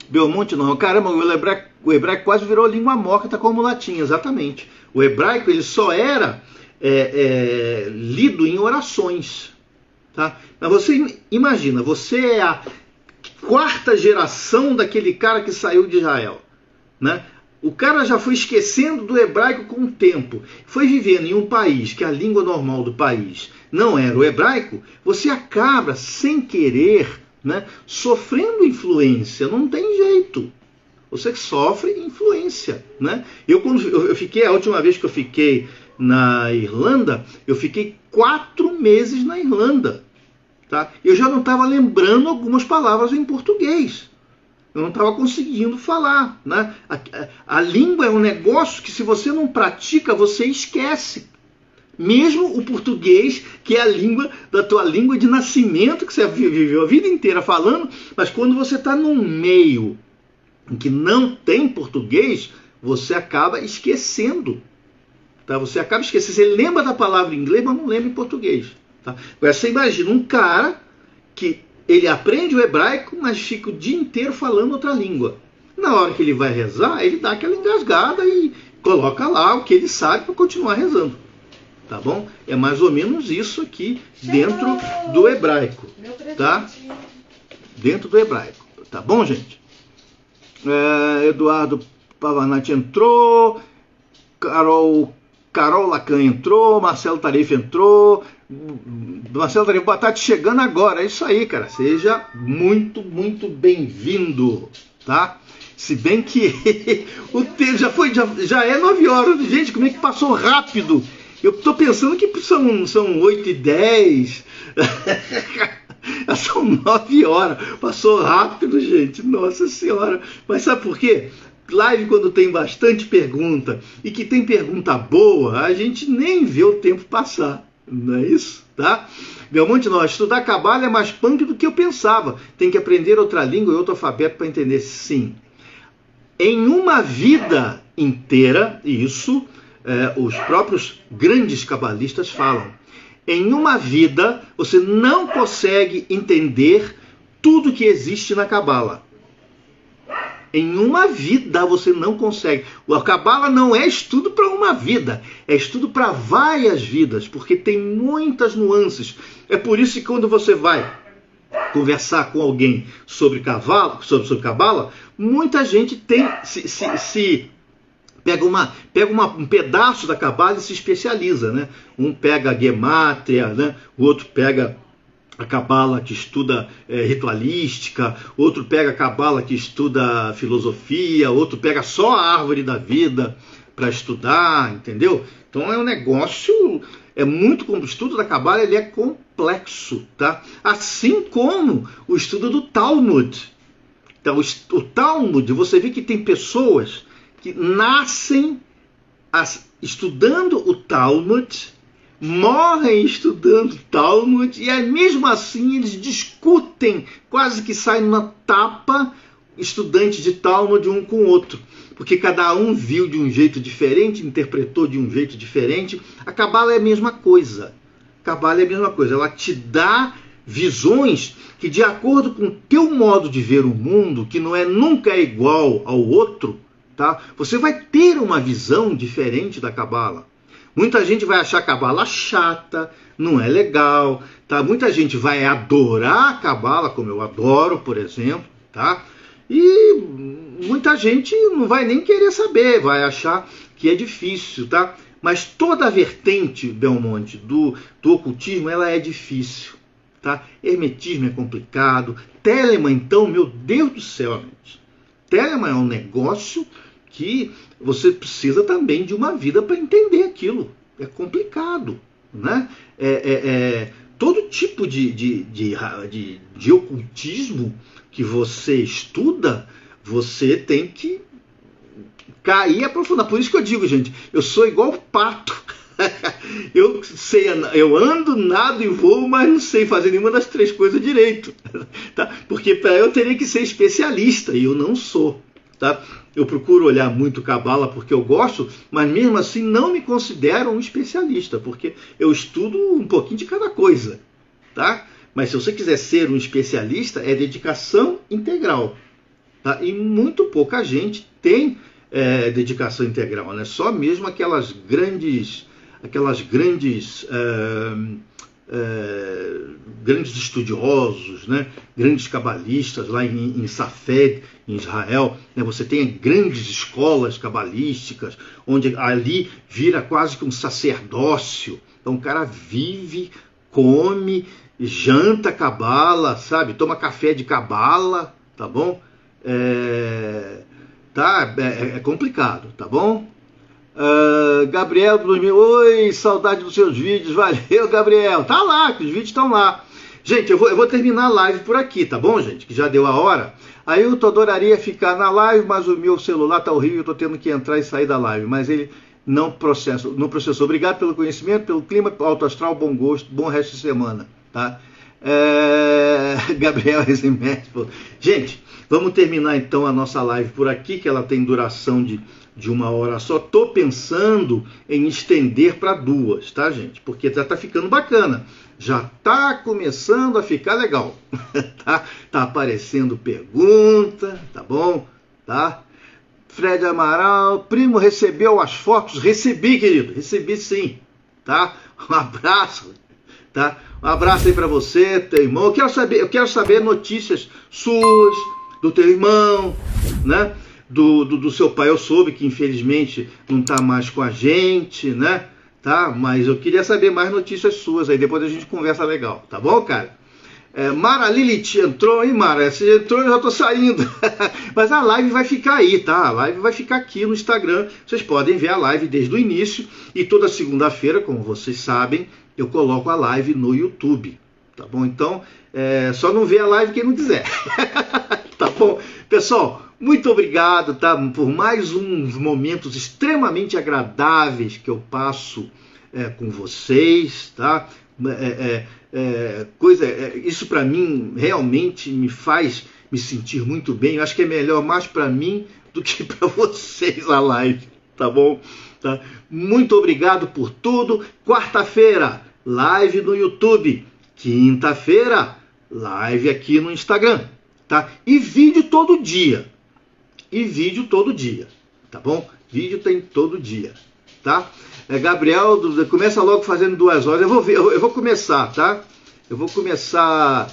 Belmonte não, caramba, o hebraico quase virou língua morta como o latim, exatamente. O hebraico ele só era lido em orações, tá? Mas você imagina, você é a quarta geração daquele cara que saiu de Israel, né? O cara já foi esquecendo do hebraico com o tempo, foi vivendo em um país que a língua normal do país não era o hebraico, você acaba sem querer, né, sofrendo influência, não tem jeito. Você sofre influência, né? A última vez que eu fiquei na Irlanda, eu fiquei 4 meses na Irlanda, tá? Eu já não estava lembrando algumas palavras em português. Eu não estava conseguindo falar, né? A língua é um negócio que se você não pratica, você esquece. Mesmo o português, que é a língua da tua língua de nascimento, que você viveu a vida inteira falando, mas quando você está num meio em que não tem português, você acaba esquecendo. Tá? Você acaba esquecendo. Você lembra da palavra em inglês, mas não lembra em português. Tá? Agora você imagina um cara que ele aprende o hebraico, mas fica o dia inteiro falando outra língua. Na hora que ele vai rezar, ele dá aquela engasgada e coloca lá o que ele sabe para continuar rezando. Tá bom? É mais ou menos isso aqui dentro do hebraico. Tá? Dentro do hebraico. Tá bom, gente? Eduardo Pavanati entrou. Carol Lacan entrou. Marcelo Tarifa entrou. Marcelo Tarifa, boa tarde, chegando agora. É isso aí, cara. Seja muito, muito bem-vindo. Tá? Se bem que o tempo já é 9 horas. Gente, como é que passou rápido? Eu estou pensando que são 8h10. São 9 horas. Passou rápido, gente. Nossa Senhora. Mas sabe por quê? Live quando tem bastante pergunta e que tem pergunta boa, a gente nem vê o tempo passar. Não é isso? Tá? Belmonte, não, estudar Cabala é mais punk do que eu pensava. Tem que aprender outra língua e outro alfabeto para entender. Sim. Em uma vida inteira, isso os próprios grandes cabalistas falam. Em uma vida, você não consegue entender tudo que existe na Cabala. Em uma vida você não consegue. A Cabala não é estudo para uma vida, é estudo para várias vidas, porque tem muitas nuances. É por isso que quando você vai conversar com alguém sobre Cabala, muita gente pega um pedaço da Cabala e se especializa, né? Um pega a Gemátria, né? O outro pega a Cabala que estuda ritualística, outro pega a Cabala que estuda filosofia, outro pega só a árvore da vida para estudar, entendeu? Então é um negócio, o estudo da Cabala ele é complexo, tá? Assim como o estudo do Talmud. Então, o Talmud, você vê que tem pessoas que nascem estudando o Talmud, morrem estudando Talmud, e aí, mesmo assim eles discutem, quase que saem na tapa, estudantes de Talmud um com o outro, porque cada um viu de um jeito diferente, interpretou de um jeito diferente. A Cabala é a mesma coisa. Cabala é a mesma coisa, ela te dá visões que, de acordo com o teu modo de ver o mundo, que nunca é igual ao outro, tá? Você vai ter uma visão diferente da Cabala. Muita gente vai achar a Cabala chata, não é legal, tá? Muita gente vai adorar a Cabala, como eu adoro, por exemplo, tá? E muita gente não vai nem querer saber, vai achar que é difícil, tá? Mas toda a vertente, Belmonte, do ocultismo, ela é difícil, tá? Hermetismo é complicado. Telemann, então, meu Deus do céu, gente. Telemann é um negócio que você precisa também de uma vida para entender aquilo. É complicado, né? Todo tipo de ocultismo que você estuda, você tem que cair e aprofundar. Por isso que eu digo, gente, eu sou igual o pato. Eu ando, nado e voo, mas não sei fazer nenhuma das três coisas direito. Tá? Porque para eu teria que ser especialista, e eu não sou. Tá? Eu procuro olhar muito Cabala porque eu gosto, mas mesmo assim não me considero um especialista, porque eu estudo um pouquinho de cada coisa. Tá? Mas se você quiser ser um especialista, é dedicação integral. Tá? E muito pouca gente tem dedicação integral, né? Só mesmo aquelas grandes estudiosos, né? Grandes cabalistas lá em Safed, em Israel, né? Você tem grandes escolas cabalísticas, onde ali vira quase que um sacerdócio. Então o cara vive, come, janta Cabala, sabe? Toma café de Cabala, tá bom? É complicado, tá bom? Gabriel do 2000, oi, saudade dos seus vídeos, valeu, Gabriel, tá lá, que os vídeos estão lá. Gente, eu vou terminar a live por aqui, tá bom, gente? Que já deu a hora. Aí eu adoraria ficar na live, mas o meu celular tá horrível, eu tô tendo que entrar e sair da live, mas ele não processou. Obrigado pelo conhecimento, pelo clima, alto astral, bom gosto, bom resto de semana, tá? Gabriel Rezimetti, gente, vamos terminar então a nossa live por aqui, que ela tem duração de 1 hora só. Tô pensando em estender para 2, tá, gente? Porque já tá ficando bacana. Já tá começando a ficar legal. Tá aparecendo pergunta, tá bom? Tá? Fred Amaral, primo, recebeu as fotos? Recebi, querido. Recebi sim, tá? Um abraço, tá? Um abraço aí para você, teu irmão. Eu quero saber notícias suas, do teu irmão, né? Do seu pai. Eu soube que infelizmente não está mais com a gente, né? Tá? Mas eu queria saber mais notícias suas aí, depois a gente conversa legal, tá bom, cara? Mara Lilith entrou, hein, Mara? Você entrou, eu já tô saindo. Mas a live vai ficar aí, tá? A live vai ficar aqui no Instagram. Vocês podem ver a live desde o início. E toda segunda-feira, como vocês sabem, eu coloco a live no YouTube, tá bom? Então, só não vê a live quem não quiser. Tá bom? Pessoal, muito obrigado, tá? Por mais uns momentos extremamente agradáveis que eu passo com vocês, tá? Isso para mim realmente me faz me sentir muito bem. Eu acho que é melhor mais para mim do que para vocês a live, tá bom? Tá? Muito obrigado por tudo. Quarta-feira, live no YouTube. Quinta-feira, live aqui no Instagram, tá? E vídeo todo dia. Tá bom? Vídeo tem todo dia, tá? Gabriel, começa logo fazendo 2 horas. Eu vou começar, tá? Eu vou começar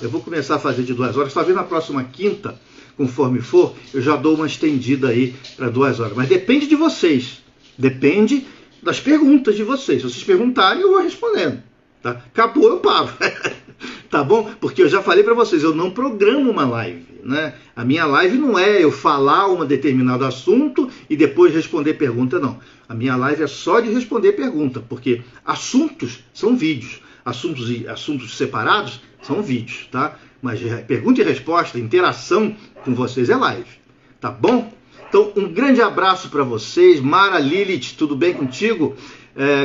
a fazer de 2 horas. Talvez na próxima quinta, conforme for, eu já dou uma estendida aí para 2 horas. Mas depende de vocês. Depende das perguntas de vocês. Se vocês perguntarem, eu vou respondendo. Tá? Acabou, eu paro. Tá bom? Porque eu já falei para vocês, eu não programo uma live, né? A minha live não é eu falar um determinado assunto e depois responder pergunta, não. A minha live é só de responder pergunta, porque assuntos são vídeos, assuntos separados são vídeos, tá? Mas pergunta e resposta, interação com vocês é live, tá bom? Então, um grande abraço para vocês. Mara Lilith, tudo bem contigo?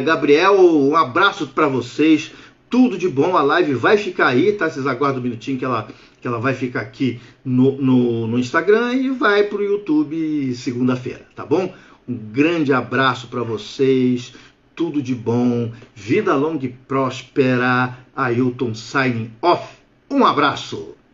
Gabriel, um abraço para vocês. Tudo de bom, a live vai ficar aí, tá? Vocês aguardam um minutinho que ela vai ficar aqui no Instagram e vai pro YouTube segunda-feira, tá bom? Um grande abraço para vocês, tudo de bom, vida longa e próspera. Ailton signing off. Um abraço!